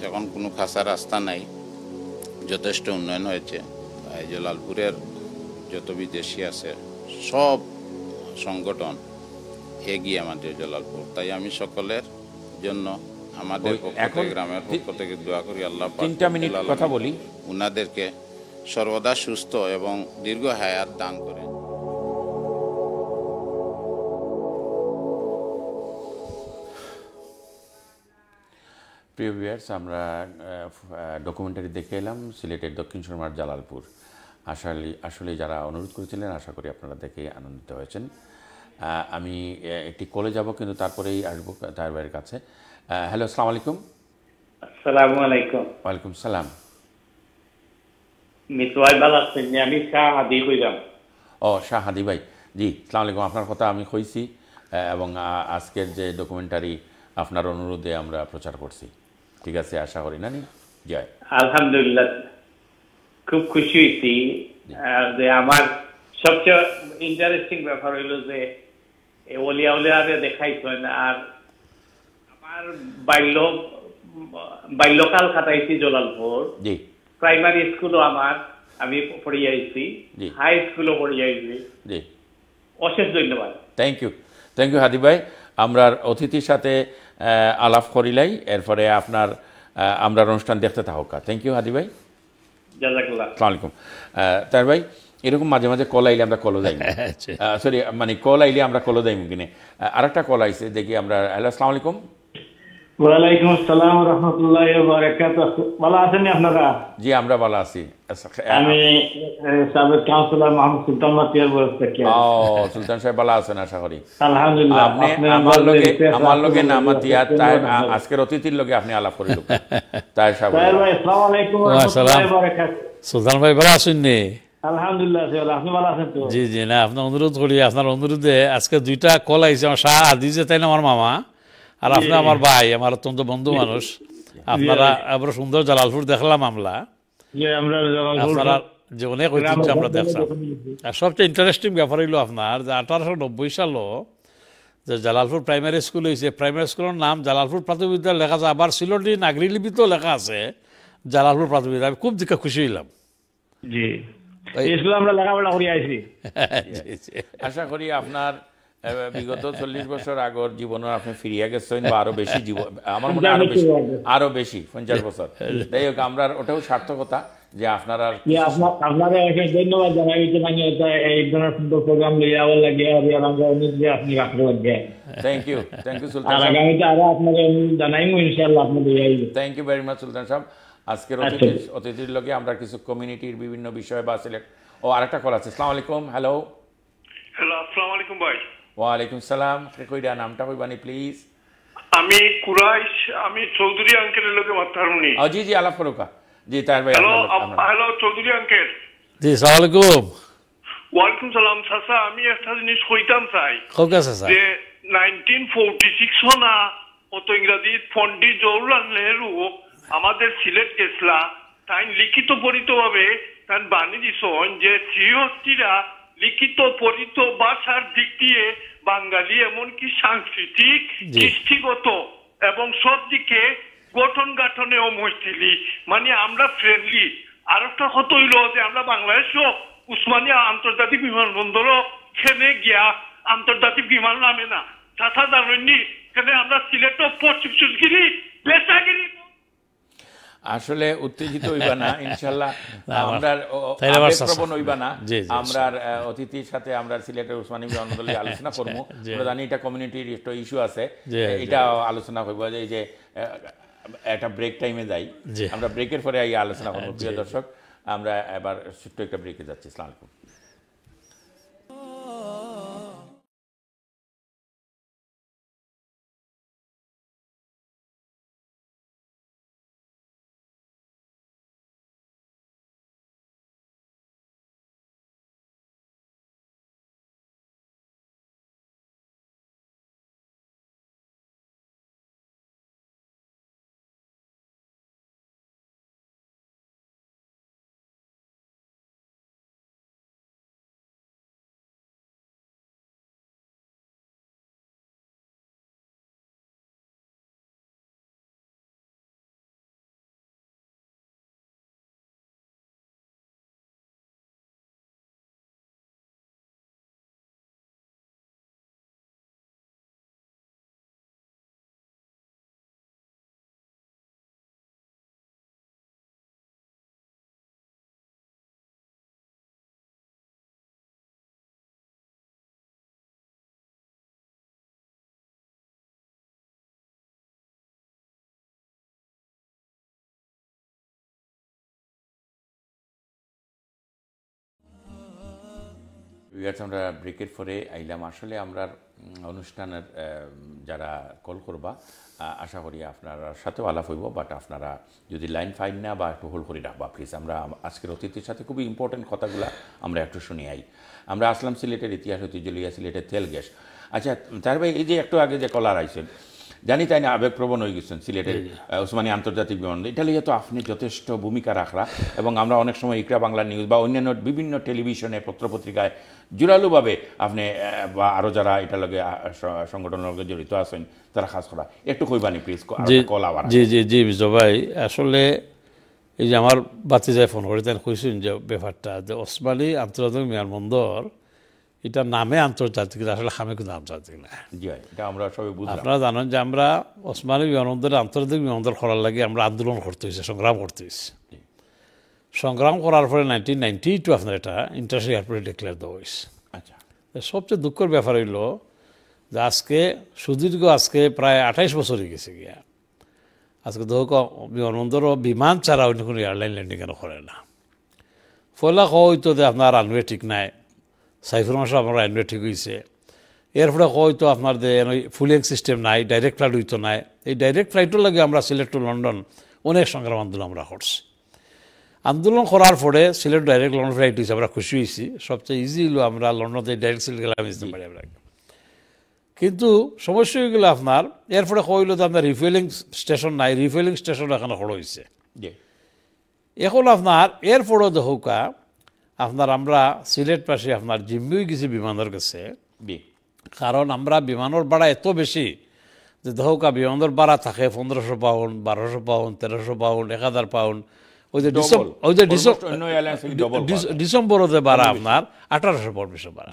এখন কোনো খাসা রাস্তা নাই, যথেষ্ট উন্নয়ন হয়েছে। এই জলালপুরের যত বিদেশি আছে সব সংগঠন এগিয়ে আমাদের জলালপুর। তাই আমি সকলের জন্য আমাদের গ্রামের পক্ষ থেকে দোয়া করি, আল্লাহ পাক 3 মিনিট কথা বলি, উনাদেরকে সর্বদা সুস্থ এবং দীর্ঘ হায়াত দান করেন। প্রিয় ভিউয়ার্স, আমরা ডকুমেন্টারি দেখে এলাম সিলেটের দক্ষিণ সুরমার জালালপুর। আসলে যারা অনুরোধ করেছিলেন, আশা করি আপনারা দেখে আনন্দিত হয়েছেন। আমি একটি কলে যাব, কিন্তু তারপরেই আসবো তার ভাইয়ের কাছে। হ্যালো, আসসালামু আলাইকুম। আসসালামু আলাইকুম। ওয়ালাইকুম সালাম। মিতওয়াই ভালো আছেন? আমি শাহ হাদি কইলাম। ও, শাহ হাদি ভাই, জি আসসালামু আলাইকুম। আপনার কথা আমি কইছি এবং আজকের যে ডকুমেন্টারি আপনার অনুরোধে আমরা প্রচার করছি, ঠিক আছে? আশা করি না নি জয়। আলহামদুলিল্লাহ, খুব খুশি হয়েছি যে আমার সবচেয়ে ইন্টারেস্টিং ব্যাপার হইল যে ওলিয়া উলিয়ারে দেখাইছেন। আর আমার বাল্যকাল কাটাইছি জালালপুর। জি। প্রাইমারি স্কুলও আমি পড়িয়াইছি, হাই স্কুলও পড়িয়াইছি। জি, অশেষ ধন্যবাদ। থ্যাংক ইউ হাদি ভাই। আমরা অতিথির সাথে আলাপ করিলাই, এরপরে আপনার আমরা অনুষ্ঠান দেখতে থাকা। থ্যাংক ইউ হাদি ভাই। জাযাকাল্লাহ। আসসালামু আলাইকুম। তার ভাই, এরকম মাঝে মাঝে কল আইলে আমরা কলও যাই, সরি মানে কল আইলে আমরা কলও যাই কিনে। আরেকটা কল আইছে, দেখি আমরা। হ্যালো, আসসালামু আলাইকুম। ওয়ালাইকুম আসসালাম ওয়া রাহমাতুল্লাহি ওয়া বারাকাতুহু। ভালো আছেন আপনারা? জি, আমরা ভালো আছি। আমি সাবেক কাউন্সিলর মোহাম্মদ সুলতান মাতিয়ার বয়স থেকে। সুলতান সাহেব ভালো আছেন আশা করি? আলহামদুলিল্লাহ। আপনি আমার লগে না মাতিয়া, তাই আজকের অতিথির লগে আপনি আলাপ করিল। তাই সাহেব ভাই, আসসালামু আলাইকুম ওয়া রাহমাতুল্লাহি ওয়া বারাকাতুহু। সুলতান ভাই ভালো আছেন নি? আলহামদুলিল্লাহ, আপনি ভালো আছেন তো? জি জি, না আপনার অনুরোধ করি, আপনার অনুরোধে আজকে দুইটা কল আইছে। আমার শাহ হাদি যে, তাই না আমার মামা, আর আপনি আমার ভাই, আমার অত্যন্ত বন্ধু মানুষ। আপনারা আবার সুন্দর জালালপুর দেখলাম আমরা, আপনারা যে অনেক ঐতিহ্য আমরা দেখলাম। আর সবচেয়ে ইন্টারেস্টিং ব্যাপার হইল আপনার যে 1890 সালও যে জালালপুর প্রাইমারি স্কুল হয়েছে, প্রাইমারি স্কুলের নাম জালালপুর প্রাথমিক বিদ্যালয় লেখা আছে, আবার সিলেটি নাগরিলিপিতেও লেখা আছে জালালপুর প্রাথমিক বিদ্যালয়। আমি খুব দিকে খুশি হইলাম। জি, আমরা লেখাপড়া করে আইছি। আশা করি আপনার বিগত 40 বছর আগর জীবনে আপনি ফিরিয়া গেছেন, বা আরো বেশি জীবন, আমার মনে হয় আরো বেশি 50 বছর। যাই হোক, আমরা ওটাও সার্থকতা যে আপনারা ধন্যবাদ জানাই এই ধরনের সুন্দর প্রোগ্রাম লিয়া লাগে। আপনি থ্যাংক ইউ সুলতান সাহেব। আগামীতে আরো আপনাকে জানাইমু ইনশাআল্লাহ। আপনি থ্যাংক ইউ ভেরি মাচ সুলতান সাহেব। আজকের অতিথির লগে আমরা কিছু কমিউনিটির বিভিন্ন বিষয় বা সিলেক্ট। ও, আরেকটা কল আছে। আসসালামু আলাইকুম। হ্যালো। আসসালামু আলাইকুম ভাই। ওয়ালাইকুম সালাম। কইরা নামটা কইবানি প্লিজ? আমি কুরাইশ, আমি চৌধুরী আঙ্কেলের লগে মাতারুনি। জি জি, আলাপ করুকা। জি, তার ভাই। Hello Chowdhury uncle. জি, আসসালামু আলাইকুম। ওয়ালাইকুম সালাম। চাচা, আমি একটা জিনিস কইতাম চাই যে 1946 না অত ইংরেজি পন্ডিত জওহরলাল নেহরু আমাদের সিলেট গেছলা, তাই লিখিত পরিত ভাবে তাই বানি দিছেন যে শ্রীহস্তিরা লিখিত পরিত ভাষার দিক দিয়ে বাঙালি এমনকি সাংস্কৃতিক, কৃষ্টিগত এবং সব দিকে গঠন গাঠনেও মৈত্রী, মানে আমরা ফ্রেন্ডলি। আর একটা কথা হইল যে আমরা বাংলাদেশও উসমানিয়া আন্তর্জাতিক বিমানবন্দরও খেলে গিয়া আন্তর্জাতিক বিমান নামে না। চাচা জানেননি, এখানে আমরা সিলেটও পশ্চিমগিরি বেসাগিরি। আসলে উত্তেজিত হইবা না ইনশাআল্লাহ, আমরা আবেগপ্রবণ হইবা না। আমরা অতিথির সাথে আমরা সিলেটের উসমানী বিমানবন্দরে আলোচনা করবো। আমরা জানি এটা কমিউনিটির একটা ইস্যু আছে, এটা আলোচনা করবো। যে একটা ব্রেক টাইমে যাই, আমরা ব্রেকের পরে এই আলোচনা করবো। প্রিয় দর্শক, আমরা এবার ছোট্ট একটা ব্রেকে যাচ্ছি। আসসালামু আলাইকুম। আমরা ব্রেকের পরে আইলাম। আসলে আমরা অনুষ্ঠানের যারা কল করবা আশা করি আপনার সাথেও আলাপ হইব, বাট আপনারা যদি লাইন ফাইন না বা একটু হোল্ড করে রাখবা প্লিজ। আমরা আজকের অতিথির সাথে খুবই ইম্পর্টেন্ট কথাগুলো আমরা একটু শুনে আই। আমরা আসলাম সিলেটের ইতিহাস ঐতিহ্য লইয়া, সিলেটের তেল গ্যাস। আচ্ছা তার ভাই, এই যে একটু আগে যে কলার আইছেন জানি তাই না আবেগপ্রবণ হয়ে গেছেন সিলেটের ওসমানী আন্তর্জাতিক বিমানবন্দর, এটা লিয়ে তো আপনি যথেষ্ট ভূমিকা রাখলা এবং আমরা অনেক সময় ইকরা বাংলা নিউজ বা অন্যান্য বিভিন্ন টেলিভিশনে পত্রপত্রিকায় জোরালোভাবে আপনি বা আরও যারা এটা লগে সংগঠনের লগে জড়িত আছেন তারা খাস করা একটু কইবানি প্লিজ। কল আবার জি জি জি বিজয় ভাই, আসলে এই যে আমার বাতিজায় ফোন করে তাই কইছেন যে ব্যাপারটা যে ওসমানী আন্তর্জাতিক বিমানবন্দর এটা নামে আন্তর্জাতিক, আসলে খামে কিন্তু আন্তর্জাতিক না। জি এটা আমরা সবাই বুঝলাম। আপনারা জানেন যে আমরা ওসমানী বিমানবন্দরে আন্তর্জাতিক বিমানবন্দর করার লাগে আমরা আন্দোলন করতে হয়েছে, সংগ্রাম করতে হয়েছে। সংগ্রাম করার পরে 1992 আপনার এটা ইন্টারন্যাশনাল এয়ারপোর্টে ডিক্লেয়ার দেওয়া হয়েছে। আচ্ছা, সবচেয়ে দুঃখের ব্যাপার হইল যে আজকে সুদীর্ঘ আজকে প্রায় 28 বছর হয়ে গেছে গিয়া, আজকে ধোক বিমানবন্দরও বিমান ছাড়া অন্য কোনো এয়ারলাইন ল্যান্ডিং কেন করে না। ফলে হয়তো যে আপনার রানওয়ে ঠিক নাই, সাইফুর মাসে আপনার রানওয়ে ঠিক হয়েছে, এরপরে হয়তো আপনার যে ফুলিং সিস্টেম নাই, ডাইরেক্ট ফ্লাইট হইতো নাই। এই ডাইরেক্ট ফ্লাইটের লাগে আমরা সিলেট টু লন্ডন অনেক সংগ্রাম আন্দোলন আমরা করছি। আন্দোলন করার পরে সিলেট ডাইরেক্ট লন্ডন ফ্লাইট হয়েছে, আমরা খুশি হয়েছি। সবচেয়ে ইজি হলো আমরা লন্ডনে ডাইরেক্ট সিলেট গেলাম যেতে পারি আমরা। কিন্তু সমস্যা হয়ে গেলো আপনার এরপরে কইল যে আপনার রিফুয়েলিং স্টেশন নাই, রিফুয়েলিং স্টেশন এখানে খড় হয়েছে। এখন আপনার এরপরেও দেখুকা আপনার আমরা সিলেট পাশে আপনার জিম্বিও গেছি বিমানের কাছে, কারণ আমরা বিমানের ভাড়া এত বেশি যে দেখুকা বিমানের ভাড়া থাকে 1500 পাউন্ড, 1200 পাউন্ড, 1300 পাউন্ড, 1000 পাউন্ড। ওই যে ডিসেম্বরতে ভাড়া আপনার 1800 পাউন্ড বেশি ভাড়া।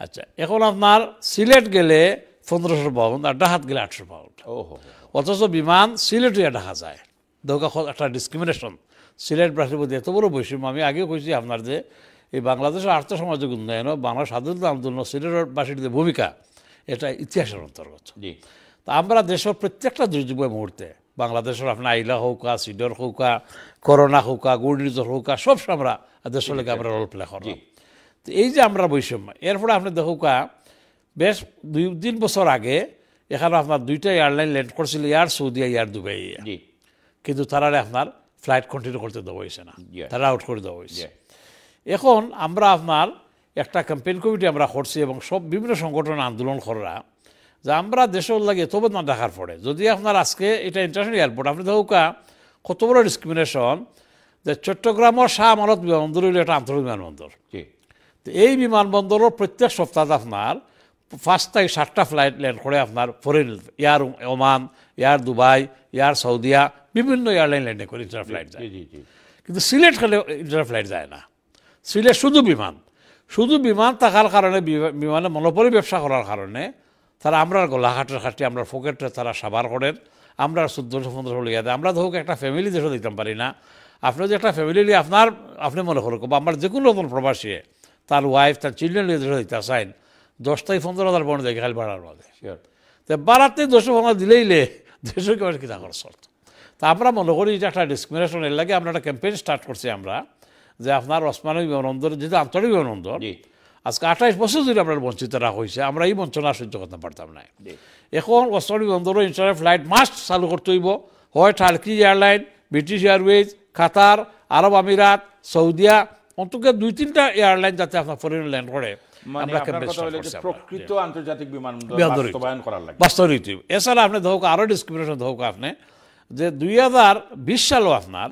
আচ্ছা, এখন আপনার সিলেট গেলে 1500 পাউন্ড আর ডাহাত গেলে 800 পাউন্ড। অথচ বিমান সিলেটে দেখা যায়। দেখা একটা ডিসক্রিমিনেশন সিলেট বাসীর প্রতি এত বড় বৈষম্য। আমি আগেও কইছি আপনার যে এই বাংলাদেশের আর্থসামাজিক উন্নয়ন, বাংলা স্বাধীনতা আন্দোলন, সিলেটের বাসীর যে ভূমিকা এটা ইতিহাসের অন্তর্গত। তা আমরা দেশের প্রত্যেকটা দুর্যোগ মুহূর্তে বাংলাদেশের আপনার আইলা হৌকা, সিডর হৌকা, করোনা হৌকা, গুড়িজর হৌকা, সব আমরা দেশের লেগে আমরা রোল প্লে করলাম। তো এই যে আমরা বৈষম্য, এরপরে আপনি দেখুকা বেশ 2-3 বছর আগে এখানে আপনার 2টা এয়ারলাইন ল্যান্ড করছিল, এয়ার সৌদিয়া, এয়ার দুবাই। কিন্তু তারা আপনার ফ্লাইট কন্টিনিউ করতে দেওয়া হয়েছে না, তারা আউট করে দেওয়া হয়েছে। এখন আমরা আপনার একটা ক্যাম্পেইন কমিটি আমরা করছি এবং সব বিভিন্ন সংগঠন আন্দোলন করা যে আমরা দেশের লাগে এত না দেখার পরে যদি আপনার আজকে এটা ইন্টারন্যাশনাল এয়ারপোর্ট, আপনি দেখুকা কত বড় ডিসক্রিমিনেশন যে চট্টগ্রামের শাহ আমানত বিমানবন্দর হইল একটা আন্তর্জাতিক বিমানবন্দর। তো এই বিমানবন্দরের প্রত্যেক সপ্তাহে আপনার 5 থেকে 7টা ফ্লাইট ল্যান্ড করে আপনার foreign air Oman, air Dubai, air Saudia, বিভিন্ন এয়ারলাইন ল্যান্ডিং করে ইন্টার ফ্লাইট যায়। কিন্তু সিলেট খেলে ইন্টার ফ্লাইট যায় না। সিলেট শুধু বিমান থাকার কারণে, বিমানে মনোপলি ব্যবসা করার কারণে তারা আমরা গলাঘাটের খাটি আমরা পকেটে তারা সাবার করেন, আমরা 1400-1500 লিয়া দেয়। আমরা ধরুক একটা ফ্যামিলি দেশও দিতে পারি না। আপনি যে একটা ফ্যামিলি লিয়ে আপনি মনে করুক বা আমার যে কোনো রকম প্রবাসী তার ওয়াইফ তার চিলড্রেন লিয়ে দেশও দিতে চাইন 10 থেকে 15,000 পাউন্ড দেখে খালি ভাড়ার মধ্যে। তো বাড়াতে 200 দিলেইলে দেশও কেমন কিনা খরচ। তা আমরা মনে করি যে একটা ডিসক্রিমিনেশন এর লাগে আমরা একটা ক্যাম্পেইন স্টার্ট করছি আমরা যে আপনার ওসমানী বিমানবন্দর যেহেতু আন্তর্জাতিক বিমানবন্দর আজকে 28 বছর ধরে আপনার বঞ্চিত রাখা হয়েছে, আমরা এই বঞ্চনা সহ্য করতে পারতাম না। এখন ওসমানী বিমানবন্দর ইন্টারন্যাশনাল ফ্লাইট মাস্ট চালু করতে হইব, হয় টার্কি এয়ারলাইন, ব্রিটিশ এয়ারওয়েজ, কাতার, আরব আমিরাত, সৌদিয়া, অন্তত 2-3টা এয়ারলাইন যাতে আপনার ফরেন ল্যান্ড করে প্রকৃত আন্তর্জাতিক বিমানবন্দর বাস্তবায়িত। এছাড়া আপনি ধোক আরও ডিসক্রিমিনেশন ধোক আপনি যে 2020 সালও আপনার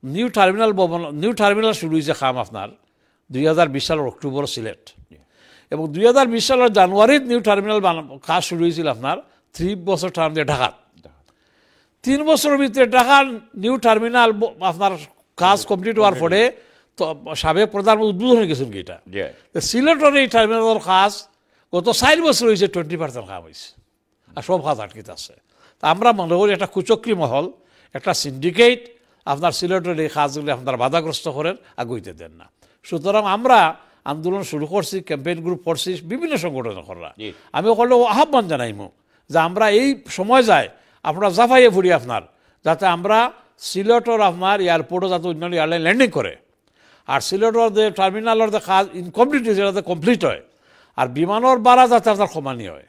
নিউ টার্মিনাল শুরু হয়েছে খাম আপনার 2020 সালের অক্টোবর সিলেট, এবং 2020 সালের জানুয়ারিতে নিউ টার্মিনাল কাজ শুরু হয়েছিল আপনার 3 বছর টার্ম দিয়ে ঢাকার। 3 বছরের ভিতরে ঢাকার নিউ টার্মিনাল আপনার কাজ কমপ্লিট হওয়ার পরে তো সাবেক প্রধানমন্ত্রী উদ্বোধন হয়ে গেছেন কি এটা। সিলেটের এই টার্মিনালের কাজ গত 4 বছর হয়েছে 20% কাজ হয়েছে, আর সব কাজ আটকিত আছে। তা আমরা মনে করি একটা কুচক্রী মহল, একটা সিন্ডিকেট আপনার সিলেটের এই কাজগুলি আপনার বাধাগ্রস্ত করেন, আগুইতে দেন না। সুতরাং আমরা আন্দোলন শুরু করছি, ক্যাম্পেইন গ্রুপ করছি, বিভিন্ন সংগঠন করা। আমি ওখানে আহ্বান জানাইমু যে আমরা এই সময় যায় আপনারা জাফাইয়ে ফুরি আপনার যাতে আমরা সিলেটের আপনার এয়ারপোর্টও যাতে অন্যান্য এয়ারলাইন ল্যান্ডিং করে, আর সিলেটর যে টার্মিনালের যে কাজ ইনকমপ্লিট হয়েছে এটা কমপ্লিট হয় আর বিমানের বাড়া যাত্রা তার কমানি হয়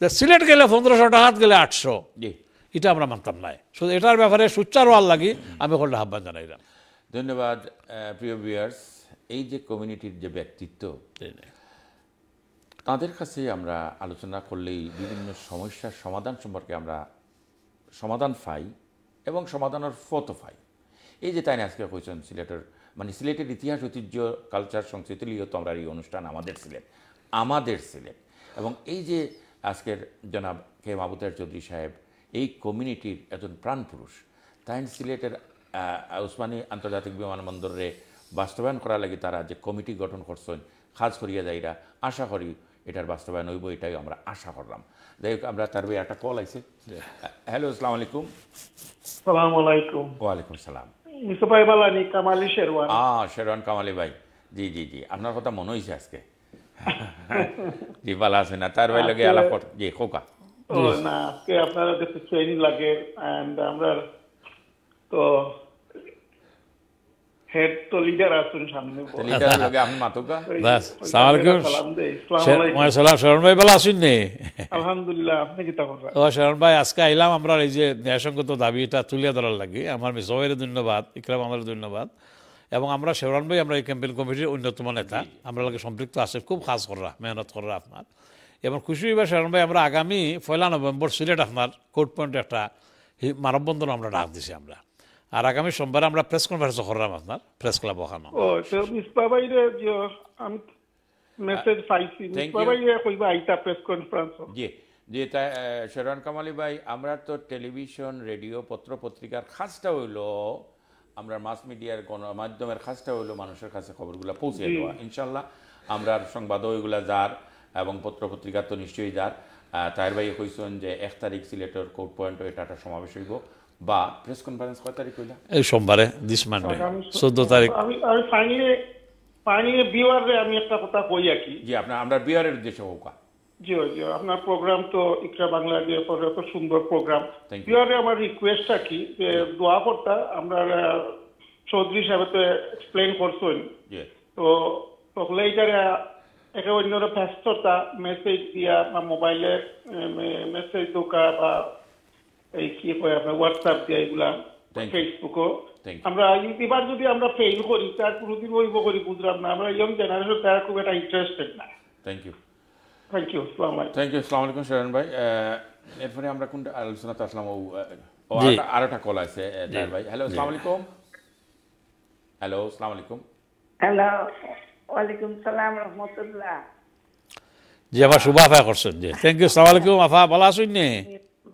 যে সিলেট গেলে 1500 টাকা গেলে 800 এটা আমরা মানতাম নাই শুধু এটার ব্যাপারে সুচারু আর লাগি আমি করলে আহ্বান জানাইলাম ধন্যবাদ প্রিয় ভিউয়ার্স এই যে কমিউনিটির যে ব্যক্তিত্ব তাদের কাছে আমরা আলোচনা করলেই বিভিন্ন সমস্যার সমাধান সম্পর্কে আমরা সমাধান পাই এবং সমাধানের ফটো পাই এই যে তাই না আজকে কইছেন সিলেটের মানে সিলেটের ইতিহাস ঐতিহ্য কালচার সংস্কৃতি লিয়ে তো আমরা এই অনুষ্ঠান আমাদের সিলেট এবং এই যে আজকের জনাব কে মাহবুবুর চৌধুরী সাহেব এই কমিউনিটির একজন প্রাণপুরুষ তাই সিলেটের উসমানী আন্তর্জাতিক বিমানবন্দরে বাস্তবায়ন করার লাগে তারা যে কমিটি গঠন করছেন কাজ করিয়া যাইরা আশা করি এটার বাস্তবায়ন হইব এটাই আমরা আশা করলাম যাই হোক আমরা তার একটা কল আইছে হ্যালো আসসালামু আলাইকুম আসসালামু আলাইকুম ওয়ালাইকুম সালাম মিসবাহ বালানি কামালি শেরওয়ান শেরওয়ান কামালি ভাই জি জি জি আপনার কথা মনে হয়েছে আজকে জি ভালো আছে না তার ভাই লাগে আলাপ জি খোকা না আজকে আপনারা কাছে ট্রেনিং লাগে এন্ড আমরা তো হেড তো লিডার আছেন সামনে লিডার লাগে আপনি মাতুকা বাস আসসালামু আলাইকুম ওয়া শরণ ভাই ভালো আছেন নে আলহামদুলিল্লাহ আপনি কি তা করেন ও শরণ ভাই আজকে আইলাম আমরা এই যে ন্যায়সঙ্গত দাবিটা তুলে ধরার লাগে আমার মিসবাহের ধন্যবাদ ইকরা বাংলার ধন্যবাদ এবং আমরা শরণ ভাই আমরা এই ক্যাম্পেইন কমিটির অন্যতম নেতা আমরা লাগে সম্পৃক্ত আছে খুব কাজ করা মেহনত করা আপনার এবং খুশি হইবা শরণ ভাই আমরা আগামী 1 নভেম্বর সিলেট আপনার কোর্ট পয়েন্টে একটা মানববন্ধন আমরা ডাক দিছি আমরা আর আগামী সোমবার আমরা প্রেস কনফারেন্স করলাম আপনার প্রেস ক্লাব ওখানে ও তো মিসবাহ ভাই যে আমি মেসেজ পাইছি মিসবাহ ভাই কইবা আইতা প্রেস কনফারেন্স জি জি তাই শেরওয়ান কামালি ভাই আমরা তো টেলিভিশন রেডিও পত্র পত্রিকার খাসটা হইলো আমরা মাস মিডিয়ার গণমাধ্যমের খাসটা হইলো মানুষের কাছে খবরগুলো পৌঁছে দেওয়া ইনশাল্লাহ আমরা সংবাদ ওইগুলা যার এবং পত্র পত্রিকা তো নিশ্চয়ই যার তাইর ভাই কইছেন যে 1 তারিখ সিলেটের কোর্ট পয়েন্ট এটা একটা সমাবেশ হইব বা প্রেস কনফারেন্স কয় তারিখ হইলা এই সোমবারে দিস মানডে 14 তারিখ আমি ফাইনালি বিওয়ারে আমি একটা কথা কই কি জি আমরা বিওয়ারের উদ্দেশ্যে হোকা জি জি আপনার প্রোগ্রাম তো ইকরা বাংলা দিয়ে কত সুন্দর প্রোগ্রাম বিওয়ারে আমার রিকোয়েস্টটা কি যে দোয়া করতে আমরা চৌধুরী সাহেব তো এক্সপ্লেইন করছেন তো তখন এইটারে একে অন্যর ব্যস্ততা মেসেজ দিয়া বা মোবাইলে মেসেজ দোকা বা এই কি কয় আপনার হোয়াটসঅ্যাপ দিয়ে এগুলা ফেসবুকও আমরা এবার যদি আমরা ফেল করি তার কোনোদিন হইব করি বুঝলাম না আমরা ইয়ং জেনারেশন তারা খুব একটা ইন্টারেস্টেড না থ্যাংক ইউ আসসালামু আলাইকুম শরণ ভাই এরপরে আমরা কোন আলোচনাতে আসলাম আর একটা কল আছে ভাই হ্যালো আসসালামু আলাইকুম হ্যালো ওয়ালাইকুম সালাম রাহমাতুল্লাহ জি আবার শুভ আফা করছেন জি থ্যাংক ইউ আসসালামু আলাইকুম আফা ভালো আছেন নি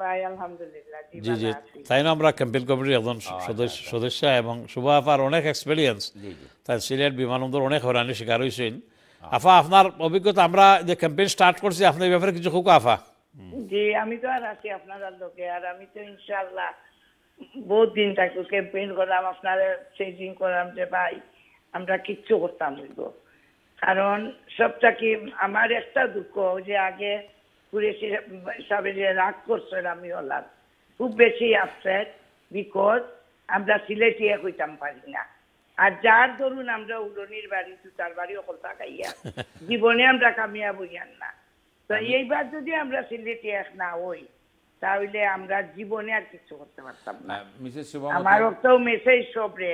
ভাই আলহামদুলিল্লাহ জি জি তাই না আমরা ক্যাম্পেইন কমিটির একজন সদস্য এবং শুভ আফার অনেক এক্সপেরিয়েন্স তাই সিলেট বিমানবন্দর অনেক হয়রানির শিকার হয়েছেন আফা আপনার অভিজ্ঞতা আমরা যে ক্যাম্পেইন স্টার্ট করছি আপনার ব্যাপারে কিছু হোক আফা জি আমি তো আর আছি আপনার লোকে আর আমি তো ইনশাআল্লাহ বহুত দিন থাকবো ক্যাম্পেইন করলাম আপনার চেঞ্জিং করলাম যে ভাই আমরা কিচ্ছু করতাম হইব কারণ সবটা কি আমার একটা দুঃখ যে আগে কুরেশি সাহেব যে রাগ করছেন আমি হলাম খুব বেশি আপসেট বিকজ আমরা সিলেটি হইতাম পারি না আর যার ধরুন আমরা উড়নির বাড়ি তার বাড়ি অকল তাকাইয়া জীবনে আমরা কামিয়াব হইয়ান না তো এইবার যদি আমরা সিলেটি এক না হই তাহলে আমরা জীবনে আর কিছু করতে পারতাম না আমার তো মেসেজ সবরে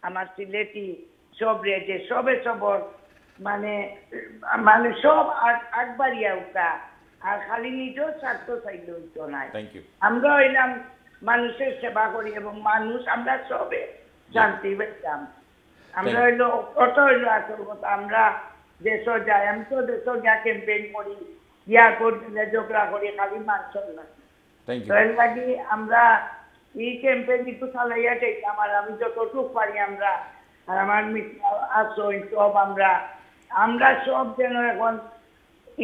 আমার সিলেটি সবরে যে সবে সবর মানে মানে সব আগবাড়িয়া উঠা আর খালি নিজেও স্বার্থ চাইলে হইতো না আমরা হইলাম মানুষের সেবা করি এবং মানুষ আমরা সবে শান্তি পেতাম আমরা হইলো কত হইলো আসল কথা আমরা দেশ যাই আমি তো দেশ যা ক্যাম্পেইন করি এয়ারপোর্ট দিলে ঝগড়া করি খালি মানুষের লাগে এর লাগি আমরা এই ক্যাম্পেইন একটু চালাইয়া চাইতাম আর আমি যতটুক পারি আমরা আর আমার আসই সব আমরা সব যেন এখন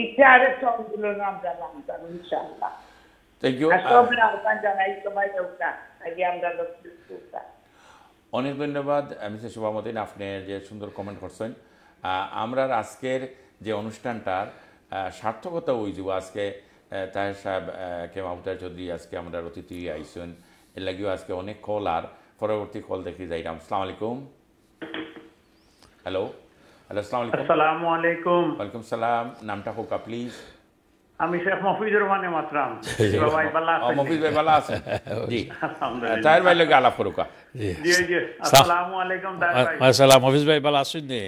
ইচ্ছারে সবগুলো আমরা জানতাম ইনশাআল্লাহ অনেক ধন্যবাদ মিসেস শুভামতিন আপনি যে সুন্দর কমেন্ট করছেন আমরা আজকের যে অনুষ্ঠানটার সার্থকতা ওই যে আজকে তাহের সাহেব কে মাহবুবুর চৌধুরী আজকে আমরা অতিথি আইসেন এর লাগেও আজকে অনেক কল আর পরবর্তী কল দেখে যাইলাম আসসালামু আলাইকুম হ্যালো হ্যালো, আসসালামু আলাইকুম। ওয়ালাইকুম সালাম। নামটা হোকা প্লিজ। আমি শেখ মফিজুর রহমানের মাতরাম। মফিজ ভাই ভালো আছেন? জি, তাহের ভাই লগে আলাপ করুকা। জি জি, আসসালামু আলাইকুম তাহের ভাই। আসসালাম, মফিজ ভাই ভালো আছেন? নি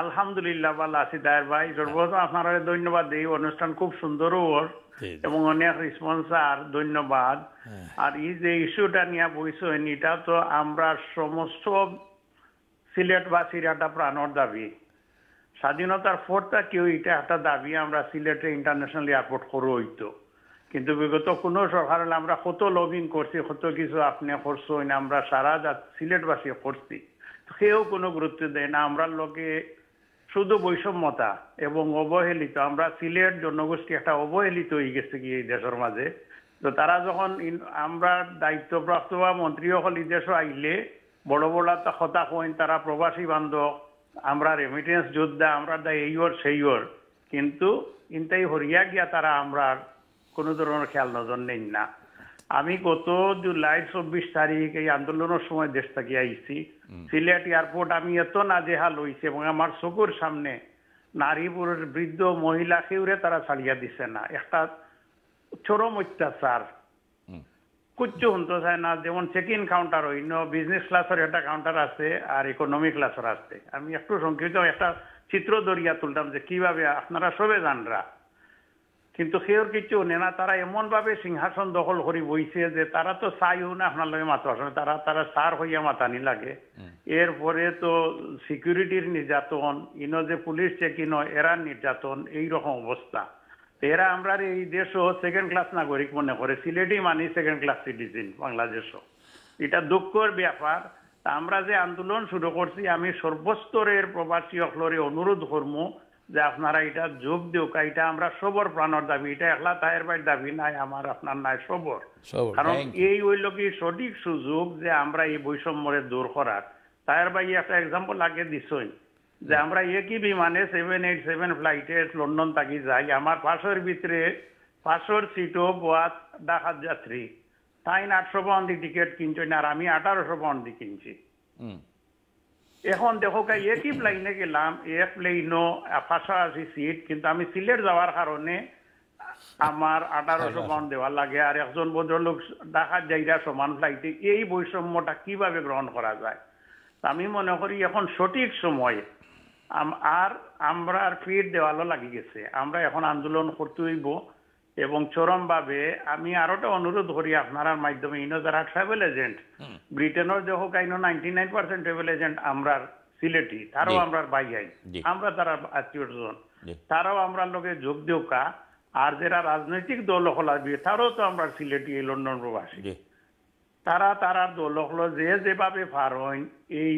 আলহামদুলিল্লাহ ভালো আছি তাহের ভাই। সর্বপ্রথম আপনারা ধন্যবাদ দিই, অনুষ্ঠান খুব সুন্দর ওর এবং অনেক রেসপন্স, আর ধন্যবাদ। আর এই যে ইস্যুটা নিয়ে বইছেন, এটা তো আমরা সমস্ত সিলেটবাসীর একটা প্রাণর দাবি। স্বাধীনতার পরটা কেউ এটা একটা দাবি আমরা সিলেটে ইন্টারন্যাশনাল এয়ারপোর্ট করো হইতো, কিন্তু বিগত কোনো সরকার হলে আমরা কত লবিং করছি, কত কিছু আপনি করছেন, আমরা সারা সিলেটবাসী করছি, কেউ কোনো গুরুত্ব দেয় না। আমরা লোকে শুধু বৈষম্যতা এবং অবহেলিত, আমরা সিলেট জনগোষ্ঠী একটা অবহেলিত হয়ে গেছে কি এই দেশের মাঝে। তো তারা যখন আমরা দায়িত্বপ্রাপ্ত বা মন্ত্রী হল এই দেশে আইলে বড় বড় কথা কইন, তারা প্রবাসী বান্ধব, আমরা রেমিটেন্স যোদ্ধা, আমরা এই ওর সেই ওর, কিন্তু ইনতাই হরিয়া গিয়া তারা আমরা কোনো ধরনের খেয়াল নজর নেই না। আমি গত জুলাই 24 তারিখ এই আন্দোলনের সময় দেশ থেকে আইছি। সিলেট এয়ারপোর্ট আমি এত নাজেহাল হইছে এবং আমার চকুর সামনে নারী পুরুষ বৃদ্ধ মহিলা কেউরে তারা ছাড়িয়া দিছে না। একটা চরম অত্যাচার, কুচ্ছু শুনতে চায় না। যেমন চেক ইন কাউন্টার হইন, বিজনেস ক্লাসের একটা কাউন্টার আছে আর ইকোনমি ক্লাসের আছে। আমি একটু সংক্ষিপ্ত একটা চিত্র দরিয়া তুলতাম যে কিভাবে আপনারা সবে জানরা, কিন্তু সেওর কিছু নেনা। তারা এমন ভাবে সিংহাসন দখল করে বইছে যে তারা তো চাইও না আপনার লগে মাথা আসলে, তারা সার হইয়া মাতানি লাগে। এরপরে তো সিকিউরিটির নির্যাতন, ইনো যে পুলিশ চেক ইন এরার নির্যাতন, এইরকম অবস্থা। এরা আমরা এই দেশও সেকেন্ড ক্লাস নাগরিক মনে করে, সিলেটি মানি সেকেন্ড ক্লাস সিটিজেন বাংলাদেশও। এটা দুঃখের ব্যাপার। আমরা যে আন্দোলন শুরু করছি, আমি সর্বস্তরের প্রবাসী অকলরে অনুরোধ করবো যে আপনারা এটা যোগ দিওক। এটা আমরা সবর প্রাণর দাবি, এটা একলা তাহের ভাইয়ের দাবি নাই, আমার আপনার নাই, সবর। কারণ এই হইল কি সঠিক সুযোগ যে আমরা এই বৈষম্যরে দূর করার। তাহের ভাই একটা এক্সাম্পল আগে দিছই যে আমরা একই বিমানে 787 ফ্লাইটে লন্ডন থাকি যাই, আমার পাশের ভিতরে 500 সিটও বোয়াত ঢাকার যাত্রী, তাই 800 পাউন্ড টিকিট কিনছেন আর আমি 1800 পাউন্ড কিনছি। এখন দেখো একই প্লেনে গেলাম, এক প্লেনও 85 সিট, কিন্তু আমি সিলেট যাওয়ার কারণে আমার 1800 পাউন্ড দেওয়া লাগে, আর একজন ভদ্রলোক ঢাকার জায়গা সমান ফ্লাইটে। এই বৈষম্যটা কিভাবে গ্রহণ করা যায়? আমি মনে করি এখন সঠিক সময়, আর আমরা ফিট দেওয়ালও লাগি গেছে, আমরা এখন আন্দোলন করতে হইব এবং চরমভাবে। আমি আরোটা অনুরোধ করি আপনার মাধ্যমে, ইনো যারা ট্রাভেল এজেন্ট, ব্রিটেনের যে হোক 99% ট্রাভেল এজেন্ট আমরা সিলেটি, তারাও আমরা বাই আই, আমরা তারা আত্মীয়জন, তারাও আমরা লোকে যোগ দেওকা। আর যারা রাজনৈতিক দল হল আসবে, তারাও তো আমরা সিলেটি এই লন্ডন প্রবাসী, তারা দল হলো যেভাবে পার হইন এই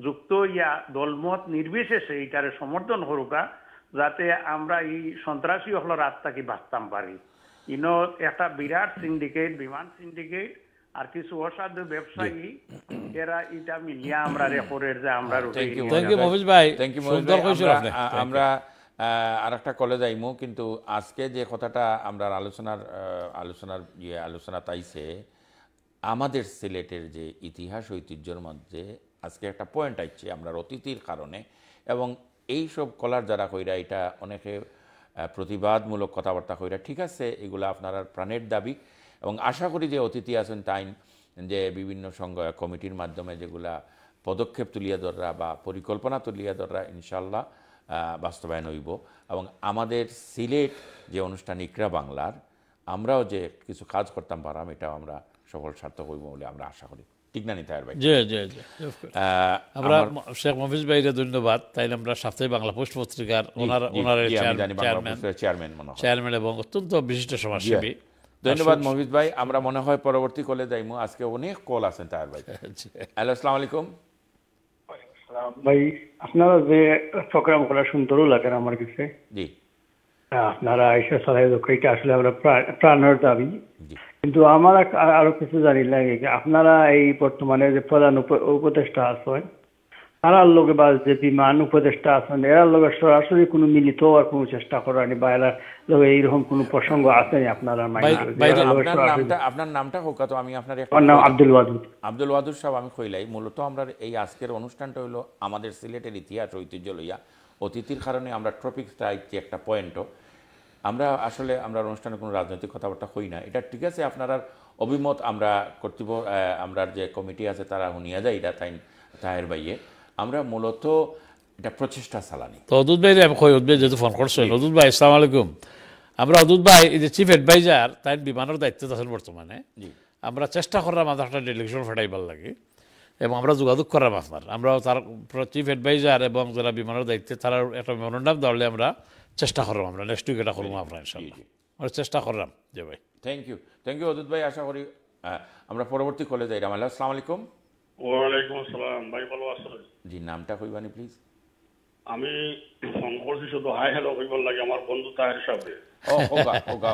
যুক্ত ইয়া দলমত নির্বিশেষে এইটারে সমর্থন করুকা, যাতে আমরা এই সন্ত্রাসী হলোর আত্মাকে বাঁচতাম পারি। ইনো একটা বিরাট সিন্ডিকেট, বিমান সিন্ডিকেট আর কিছু অসাধু ব্যবসায়ী, এরা এটা মিলিয়া আমরা রেকর্ডের যে আমরা আমরা আর একটা কলে যাইমু। কিন্তু আজকে যে কথাটা আমরা আলোচনা তাইছে আমাদের সিলেটের যে ইতিহাস ঐতিহ্যের মধ্যে আজকে একটা পয়েন্ট আইছে আমরা অতিথির কারণে, এবং এই সব কলার যারা কইরা এটা অনেকে প্রতিবাদমূলক কথাবার্তা কইরা, ঠিক আছে, এগুলো আপনার প্রাণের দাবি। এবং আশা করি যে অতিথি আছেন তাই যে বিভিন্ন সংঘ কমিটির মাধ্যমে যেগুলা পদক্ষেপ তুলিয়া ধরা বা পরিকল্পনা তুলিয়া ধরা ইনশাল্লাহ বাস্তবায়ন হইব। এবং আমাদের সিলেট যে অনুষ্ঠান ইকরা বাংলার আমরাও যে কিছু কাজ করতাম পারাম, এটাও আমরা সফল সার্থক হইব বলে আমরা আশা করি। ঠিক না নিতার ভাই? জি জি জি, আমরা শেখ মফিজ ভাইয়ের ধন্যবাদ। তাইলে আমরা সাপ্তাহিক বাংলা পোস্ট পত্রিকার চেয়ারম্যান এবং অত্যন্ত বিশিষ্ট সমাজসেবী, ধন্যবাদ মফিজ ভাই। আমরা মনে হয় পরবর্তী কলে যাইমু, আজকে অনেক কল আছেন তার ভাই। হ্যালো, আসসালামু আলাইকুম ভাই। আপনারা যে প্রোগ্রাম করা সুন্দরও লাগেন আমার কাছে। জি, আপনারা আইসা চালাই এটা আসলে আমরা প্রাণের দাবি। কিন্তু আমার আরো কিছু জানি লাগে, আপনারা এই বর্তমানে যে প্রধান উপদেষ্টা আছেন, তারার লোকে বা যে বিমান উপদেষ্টা আছেন এরার লোকে সরাসরি কোনো মিলিত হওয়ার কোনো চেষ্টা করেনি বা এরা লোকে এইরকম কোনো প্রসঙ্গ আসেনি আপনারা আপনার নামটা হোক তো আমি আপনার নাম আব্দুল ওয়াদুদ। আব্দুল ওয়াদুদ সাহেব, আমি কইলাই মূলত আমরা এই আজকের অনুষ্ঠানটা হলো আমাদের সিলেটের ইতিহাস ঐতিহ্য লইয়া অতিথির কারণে আমরা টপিকটা একটা পয়েন্টও আমরা আসলে আমরা অনুষ্ঠানে কোনো রাজনৈতিক কথাবার্তা হই না, এটা ঠিক আছে। আপনার অভিমত আমরা আমরা যে কমিটি আছে তারা শুনিয়া যায় এটা তাহের ভাইয়ে আমরা মূলত এটা প্রচেষ্টা চালানি। তো অদুত ভাই আমি কই অদুত ভাই যেহেতু ফোন করছেন, অদুত ভাই আসসালামু আলাইকুম। আমরা অদুত ভাই এই যে চিফ অ্যাডভাইজার তাই বিমানের দায়িত্ব আছেন বর্তমানে, আমরা চেষ্টা করলাম আমাদের একটা ডেলিগেশন ফাটাইবার লাগে এবং আমরা যোগাযোগ করলাম আপনার, আমরা তার চিফ অ্যাডভাইজার এবং যারা বিমানের দায়িত্বে তারা একটা মেমোরেন্ডাম দেওয়ালে আমরা চেষ্টা করলাম, আমরা নেক্সট উইক এটা করবো আপনার ইনশাল্লাহ, আমরা চেষ্টা করলাম। যে ভাই থ্যাংক ইউ অদুত ভাই। আশা করি আমরা পরবর্তী কলে যাই। রামাল আসসালামু আলাইকুম। ওয়ালাইকুম আসসালাম ভাই, ভালো আছেন? জি, নামটা কইবানি প্লিজ। আমি ফোন করছি শুধু হাই হ্যালো কইবার লাগে আমার বন্ধু তাহের সাথে।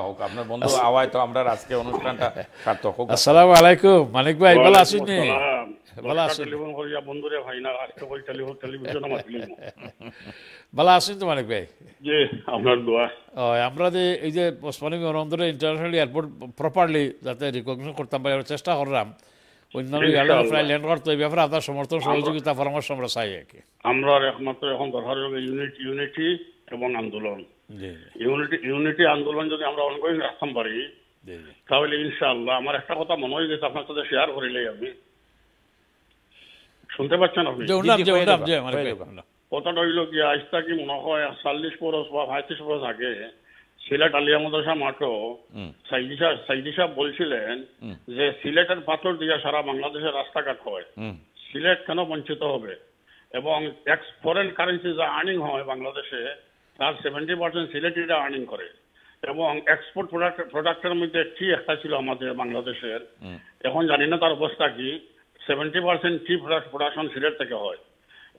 হোক আপনার বন্ধু আওয়াজ তো আমরা আজকে অনুষ্ঠানটা সার্থক হোক। আসসালামু আলাইকুম মানিক ভাই, ভালো আছেন? ভালো আছেন? টেলিফোন করিয়া বন্ধুরে ভাই না আজকে কই টেলিভিশন আমার ফিল্ম ভালো আছেন তো মানিক ভাই? জি, আপনার দোয়া। আমরা যে এই যে ওসমানী বিমানবন্দরে ইন্টারন্যাশনাল এয়ারপোর্ট প্রপারলি যাতে রিকগনিশন করতাম পারি আমরা চেষ্টা করলাম, অন্যান্য এয়ারলাইন প্রায় ল্যান্ড করতে এই ব্যাপারে আপনার সমর্থন সহযোগিতা পরামর্শ আমরা চাই আর কি। আমরা একমাত্র এখন দরকার হবে ইউনিটি এবং আন্দোলন। ইউনিটি আন্দোলন যদি আমরা অনগোয়িং রাখতে পারি তাহলে ইনশাআল্লাহ। আমার একটা কথা মনে হয়ে গেছে আপনার সাথে শেয়ার করিলেই, আমি শুনতে পাচ্ছেন আপনি? কথাটা হইল কি, আজ থেকে মনে হয় 40 বছর বা 35 বছর আগে সিলেট আলিয়া মাদ্রাসা মাঠও সাইদি সাহেব বলছিলেন যে সিলেটের পাথর দিয়ে সারা বাংলাদেশের রাস্তাঘাট হয়, সিলেট কেন বঞ্চিত হবে, এবং ফরেন কারেন্সি যা আর্নিং হয় বাংলাদেশে তার 70% সিলেটিরা আর্নিং করে, এবং এক্সপোর্ট প্রোডাক্টের মধ্যে টি একটা ছিল আমাদের বাংলাদেশের, এখন জানি না তার অবস্থা কি, 70% টি প্রোডাকশন সিলেট থেকে হয়,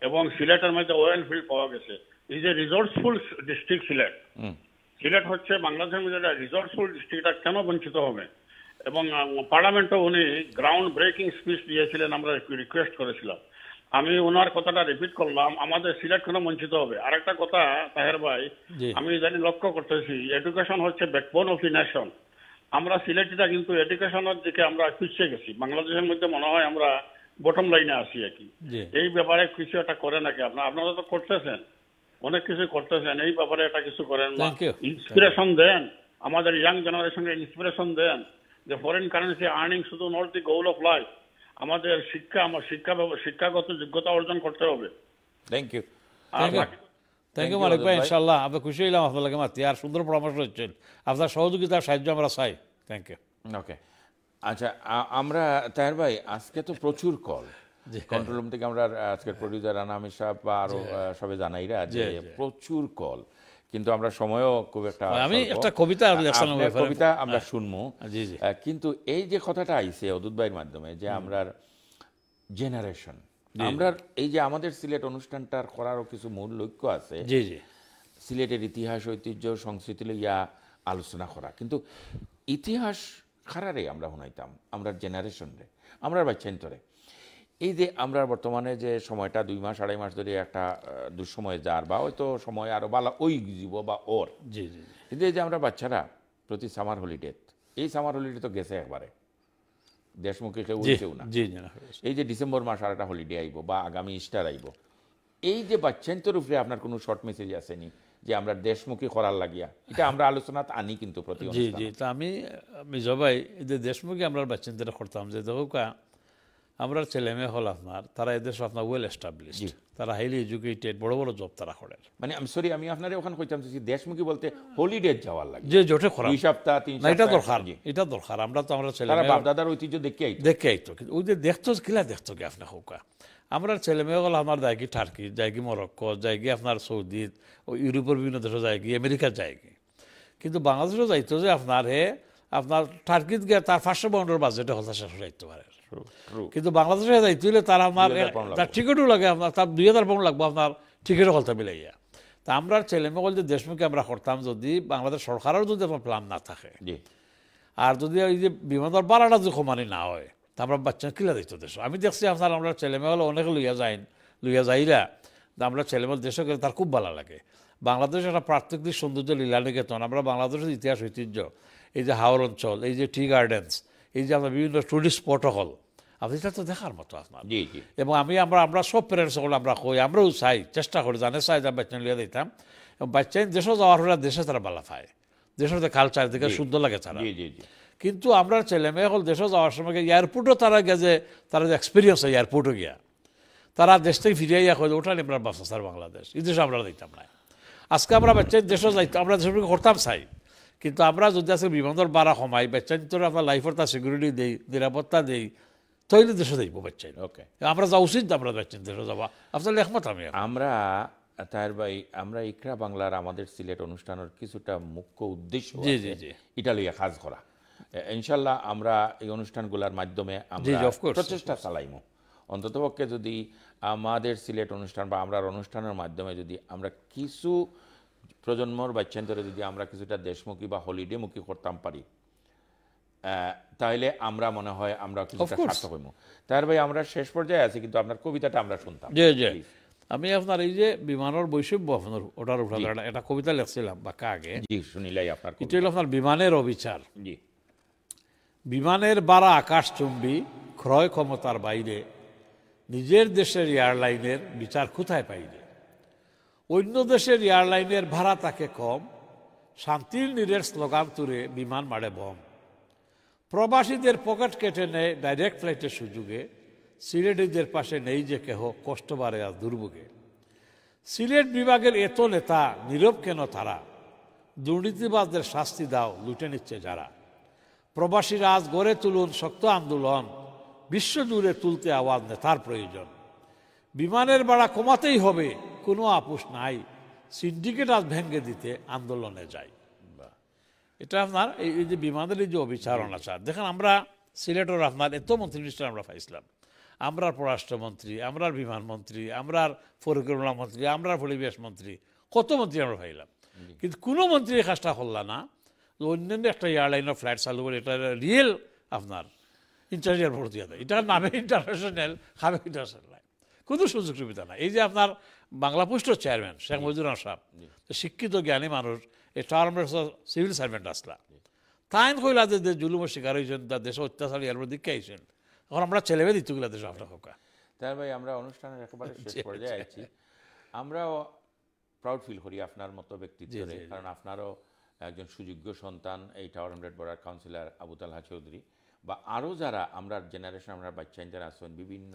এবং সিলেটের মধ্যে অয়েল ফিল্ড পাওয়া গেছে। Is a resourceful district Sylhet. Sylhet হচ্ছে বাংলাদেশের মধ্যে একটা রিসোর্সফুল ডিস্ট্রিক্ট, কেন বঞ্চিত হবে? এবং পার্লামেন্টে উনি গ্রাউন্ড ব্রেকিং স্পিচ দিয়েছিলেন, আমরা রিকোয়েস্ট করেছিলাম। আমি ওনার কথাটা রিপিট করলাম, আমাদের সিলেট কেন বঞ্চিত হবে। আরেকটা কথা তাহের ভাই, আমি জানি লক্ষ্য করতেছি এডুকেশন হচ্ছে ব্যাকবোন অফ দি নেশন। আমরা সিলেটিটা কিন্তু এডুকেশনের দিকে আমরা পিছিয়ে গেছি, বাংলাদেশের মধ্যে মনে হয় আমরা বটম লাইনে আসি আর কি। এই ব্যাপারে কিছু একটা করে নাকি আপনারা তো করতেছেন, অনেক কিছু করতেছেন, এই ব্যাপারে একটা কিছু করেন, ইন্সপিরেশন দেন, আমাদের ইয়াং জেনারেশনকে ইন্সপিরেশন দেন যে ফরেন কারেন্সি আর্নিং শুধু not the goal of life, আমাদের শিক্ষাগত যোগ্যতা অর্জন করতে হবে। থ্যাংক ইউ মালিক ভাই, ইনশাআল্লাহ আমরা খুশি হইলাম আপনার লাগে মাতি, আর সুন্দর পরামর্শ হচ্ছেন, আপনার সহযোগিতা সাহায্য আমরা চাই। Thank you. ওকে, আচ্ছা আমরা তাহের ভাই আজকে তো প্রচুর কল কন্ট্রোল রুম থেকে, আমরা আজকের প্রডিউসার রানা আমির সাহেব বা আরো সবে জানাইরা যে প্রচুর কল, কিন্তু আমরা সময়ও খুব আমি একটা কবিতা আমরা শুনবো। কিন্তু এই যে কথাটা আইছে অদূত ভাইয়ের মাধ্যমে যে আমরা জেনারেশন, আমরা এই যে আমাদের সিলেট অনুষ্ঠানটার করারও কিছু মূল লক্ষ্য আছে, সিলেটের ইতিহাস ঐতিহ্য সংস্কৃতি লইয়া আলোচনা করা, কিন্তু ইতিহাস খারারে আমরা শুনাইতাম আমরা জেনারেশন রে, আমরা বাচ্চান্তরে এই যে আমরা বর্তমানে যে সময়টা 2 মাস 2.5 মাস ধরে একটা দুঃসময় যার বা হয়তো সময় আরো ভালো ওই জীব বা ওর কিন্তু এই যে আমরা বাচ্চারা প্রতি সামার হলিডে, এই সামার হলিডে তো গেছে একবারে, দেশমুখী কেউ উঠছেও না। এই যে ডিসেম্বর মাস আর একটা হলিডে আইব বা আগামী ইস্টার আইব, এই যে বাচ্চান্তর উপরে আপনার কোনো শর্ট মেসেজ আসেনি যে আমরা দেশমুখী করার লাগিয়া, এটা আমরা আলোচনাত আনি কিন্তু প্রতি। তা আমি সবাই এই যে দেশমুখী আমরা বাচ্চান্তরা করতাম যে দেখো আমরা ছেলে মেয়ে হল আপনার, তারা এদেশ আপনার ওয়েল এস্টাবলিশড, তারা হাইলি এডুকেটেড, বড় বড় জব তারা করেন। মানে আমি সরি আমি আপনার ওখানে কইতাম দেশমুখী বলতে হলিডে যাওয়ার লাগে, যে জোটে খরা 2 সপ্তাহ 3 সপ্তাহ, এটা দরকার, এটা দরকার। আমরা তো আমরা ছেলে বাপ দাদার ঐতিহ্য দেখে আইতো, কিন্তু ওই যে দেখতো কিলা দেখতো কি আপনি হোকা, আমরা ছেলে মেয়ে হল আমার যায় কি টার্কি, যায় কি মরক্কো, যায় কি আপনার সৌদি, ইউরোপের বিভিন্ন দেশে যায় কি, আমেরিকা যায় কি, কিন্তু বাংলাদেশও যাইতো যে আপনার আপনার টার্কিত গিয়ে তার 500 পাউন্ডের বাজেটে হতা শেষ হয়ে যাইতে পারে, কিন্তু বাংলাদেশে যাইতে হলে তার আমার তার টিকিটও লাগে, আপনার তার 2000 পাউন্ড লাগবে আপনার টিকিটও হলতে মিলাইয়া। তা আমরা ছেলে মেয়ে যে দেশমুখী আমরা করতাম, যদি বাংলাদেশ সরকারের যদি আপনার প্ল্যান না থাকে, আর যদি ওই যে বিমানের ভাড়াটা যদি কমানি না হয়, তা আমরা বাচ্চা কিলা দিত দেশ। আমি দেখছি আপনার আমরা ছেলে মেয়ে হলে অনেক লইয়া যাইন লইয়া যাইরা আমরা ছেলেমেল দেশে গেলে তার খুব ভালো লাগে। বাংলাদেশ একটা প্রাকৃতিক সৌন্দর্য লীলানিকেতন, আমরা বাংলাদেশের ইতিহাস ঐতিহ্য, এই যে হাওর অঞ্চল, এই যে টি গার্ডেন্স, এই যে আমরা বিভিন্ন টুরিস্ট স্পট হল, আপনি এটা তো দেখার মতো আপনার। এবং আমরা সব প্যারেন্টস সকল আমরা কই, আমরাও চাই, চেষ্টা করি, জানে চাই যে বাচ্চা লিয়ে দিতাম, এবং বাচ্চা দেশও যাওয়ার হলে দেশে তারা ভালো পায়, দেশের কালচার দেখে সুন্দর লাগে তারা। কিন্তু আমরা ছেলে মেয়ে হল দেশে যাওয়ার সময় এয়ারপোর্টও তারা গেছে, তারা যে এক্সপিরিয়েন্স হয় এয়ারপোর্টও গিয়া, তারা দেশ থেকে ফিরিয়ে ইয়া করে ওঠালে আমরা বাচ্চা স্যার বাংলাদেশ, এই দেশে আমরা দিতাম না। আজকে আমরা বাচ্চার দেশে যাইতাম, আমরা দেশের করতাম চাই, কিন্তু আমরা যদি আজকে বিমানের বাড়া কমাই, বাচ্চার ভিতরে আমরা লাইফের তার সিকিউরিটি দিই, নিরাপত্তা দিই, তৈরি দেশে যাইব বাচ্চাই। ওকে, আমরা যাওয়া উচিত, আমরা বাচ্চার দেশে যাওয়া। আপনার একমত? আমি আমরা তার ভাই, আমরা ইকরা বাংলার আমাদের সিলেট অনুষ্ঠানের কিছুটা মুখ্য উদ্দেশ্য এটা লইয়া কাজ করা। ইনশাল্লাহ আমরা এই অনুষ্ঠানগুলোর মাধ্যমে আমরা প্রচেষ্টা চালাইমু, অন্ততপক্ষে যদি আমাদের সিলেট অনুষ্ঠান বা আমরা অনুষ্ঠানের মাধ্যমে যদি আমরা কিছু প্রজন্মর বাচ্চান্তরে যদি আমরা কিছুটা দেশমুখী বা হলিডেমুখী করতাম পারি, তাহলে আমরা মনে হয় আমরা কিছুটা সার্থক হইমু। তার ভাই আমরা শেষ পর্যায়ে আছি, কিন্তু আপনার কবিতাটা আমরা শুনতাম। আমি আপনার এই যে বিমানের বৈষম্য আপনার ওটার উঠা একটা কবিতা লিখছিলাম বাক্কা আগে, শুনিলাই আপনার। এটা হলো আপনার বিমানের অবিচার। বিমানের বাড়া আকাশচুম্বী, ক্রয় ক্ষমতার বাইরে, নিজের দেশের এয়ারলাইনের বিচার কোথায় পাইলে? অন্য দেশের এয়ারলাইনের ভাড়া তাকে কম, শান্তির নীরের স্লোগান তুলে বিমান মারে বম। প্রবাসীদের পকেট কেটে নেয় ডাইরেক্ট ফ্লাইটের সুযোগে, সিলেটিদের পাশে নেই যে কেহ, কষ্ট বাড়ে আর দুর্ভোগে। সিলেট বিভাগের এত নেতা নীরব কেন তারা? দুর্নীতিবাজদের শাস্তি দাও, লুটে নিচ্ছে যারা। প্রবাসীরা আজ গড়ে তুলুন শক্ত আন্দোলন, বিশ্বজুড়ে তুলতে আওয়াজ নেতার প্রয়োজন। বিমানের ভাড়া কমাতেই হবে, কোনো আপোষ নাই, সিন্ডিকেট আজ ভেঙে দিতে আন্দোলনে যাই। এটা আপনার এই যে বিমানের এই যে অবিচার অনাচার দেখেন, আমরা সিলেটের আপনার এত মন্ত্রী মিনিস্টার আমরা পাইছিলাম, আমরার পররাষ্ট্রমন্ত্রী, আমরার বিমানমন্ত্রী, আমরার পরিকল্পনা মন্ত্রী, আমরার পরিবেশ মন্ত্রী, কত মন্ত্রী আমরা পাইলাম, কিন্তু কোনো মন্ত্রী এই কাজটা করল না অন্যান্য একটা এয়ারলাইনের ফ্লাইট চালু করে এটা রিয়েল আপনার ইন্টারভিউ ভোট দিয়ে দেয়, এটার নামে ইন্টারন্যাশনাল, খাবে ইন্টারন্যাশনাল, কোনো সুযোগ সুবিধা নাই। এই যে আপনার বাংলা পোস্টের চেয়ারম্যান শেখ মুজিবুর সাহেব, শিক্ষিত জ্ঞানী মানুষ, এই টার্ম সিভিল সার্ভেন্ট আসলা, তাই কইলা যে জুলুমের শিকার হয়েছেন, তার দেশে অত্যাচারী এর দিকে আইছেন, এখন আমরা ছেলেমেয়ে দিতুগুলা দেশ আপনার হোকা। তার ভাই আমরা অনুষ্ঠানের একেবারে শেষ পর্যায়ে আছি, আমরাও প্রাউড ফিল করি আপনার মতো ব্যক্তিত্বে, কারণ আপনারও একজন সুযোগ্য সন্তান এই Tower Hamlets borough councillor Abu Talha Chowdhury, বা আরও যারা আমরা জেনারেশন, আমরা বাচ্চা যারা আছেন বিভিন্ন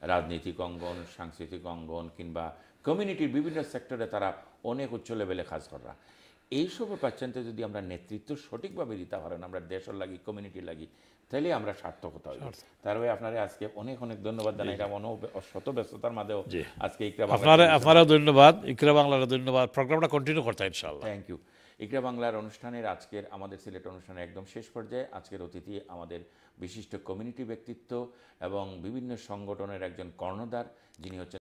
রাজনৈতিক অঙ্গন, সাংস্কৃতিক অঙ্গন কিংবা কমিউনিটির বিভিন্ন সেক্টরে তারা অনেক উচ্চ লেভেলে কাজ করা। এইসব বাচ্চাতে যদি আমরা নেতৃত্ব সঠিকভাবে দিতে পারেন, আমরা দেশের লাগি, কমিউনিটি লাগি, তাহলে আমরা সার্থকতা হই। তার ভাই আপনারা আজকে অনেক অনেক ধন্যবাদ জানাই, এটা শত ব্যস্ততার মাঝেও আজকে ইকরা আপনারা ধন্যবাদ, ইকরা বাংলার ধন্যবাদ, প্রোগ্রামটা কন্টিনিউ করতে ইনশাআল্লাহ। Thank you. ইকরা বাংলার অনুষ্ঠানের আজকের আমাদের সিলেট অনুষ্ঠানের একদম শেষ পর্যায়ে আজকের অতিথি আমাদের বিশিষ্ট কমিউনিটি ব্যক্তিত্ব এবং বিভিন্ন সংগঠনের একজন কর্ণধার, যিনি হচ্ছেন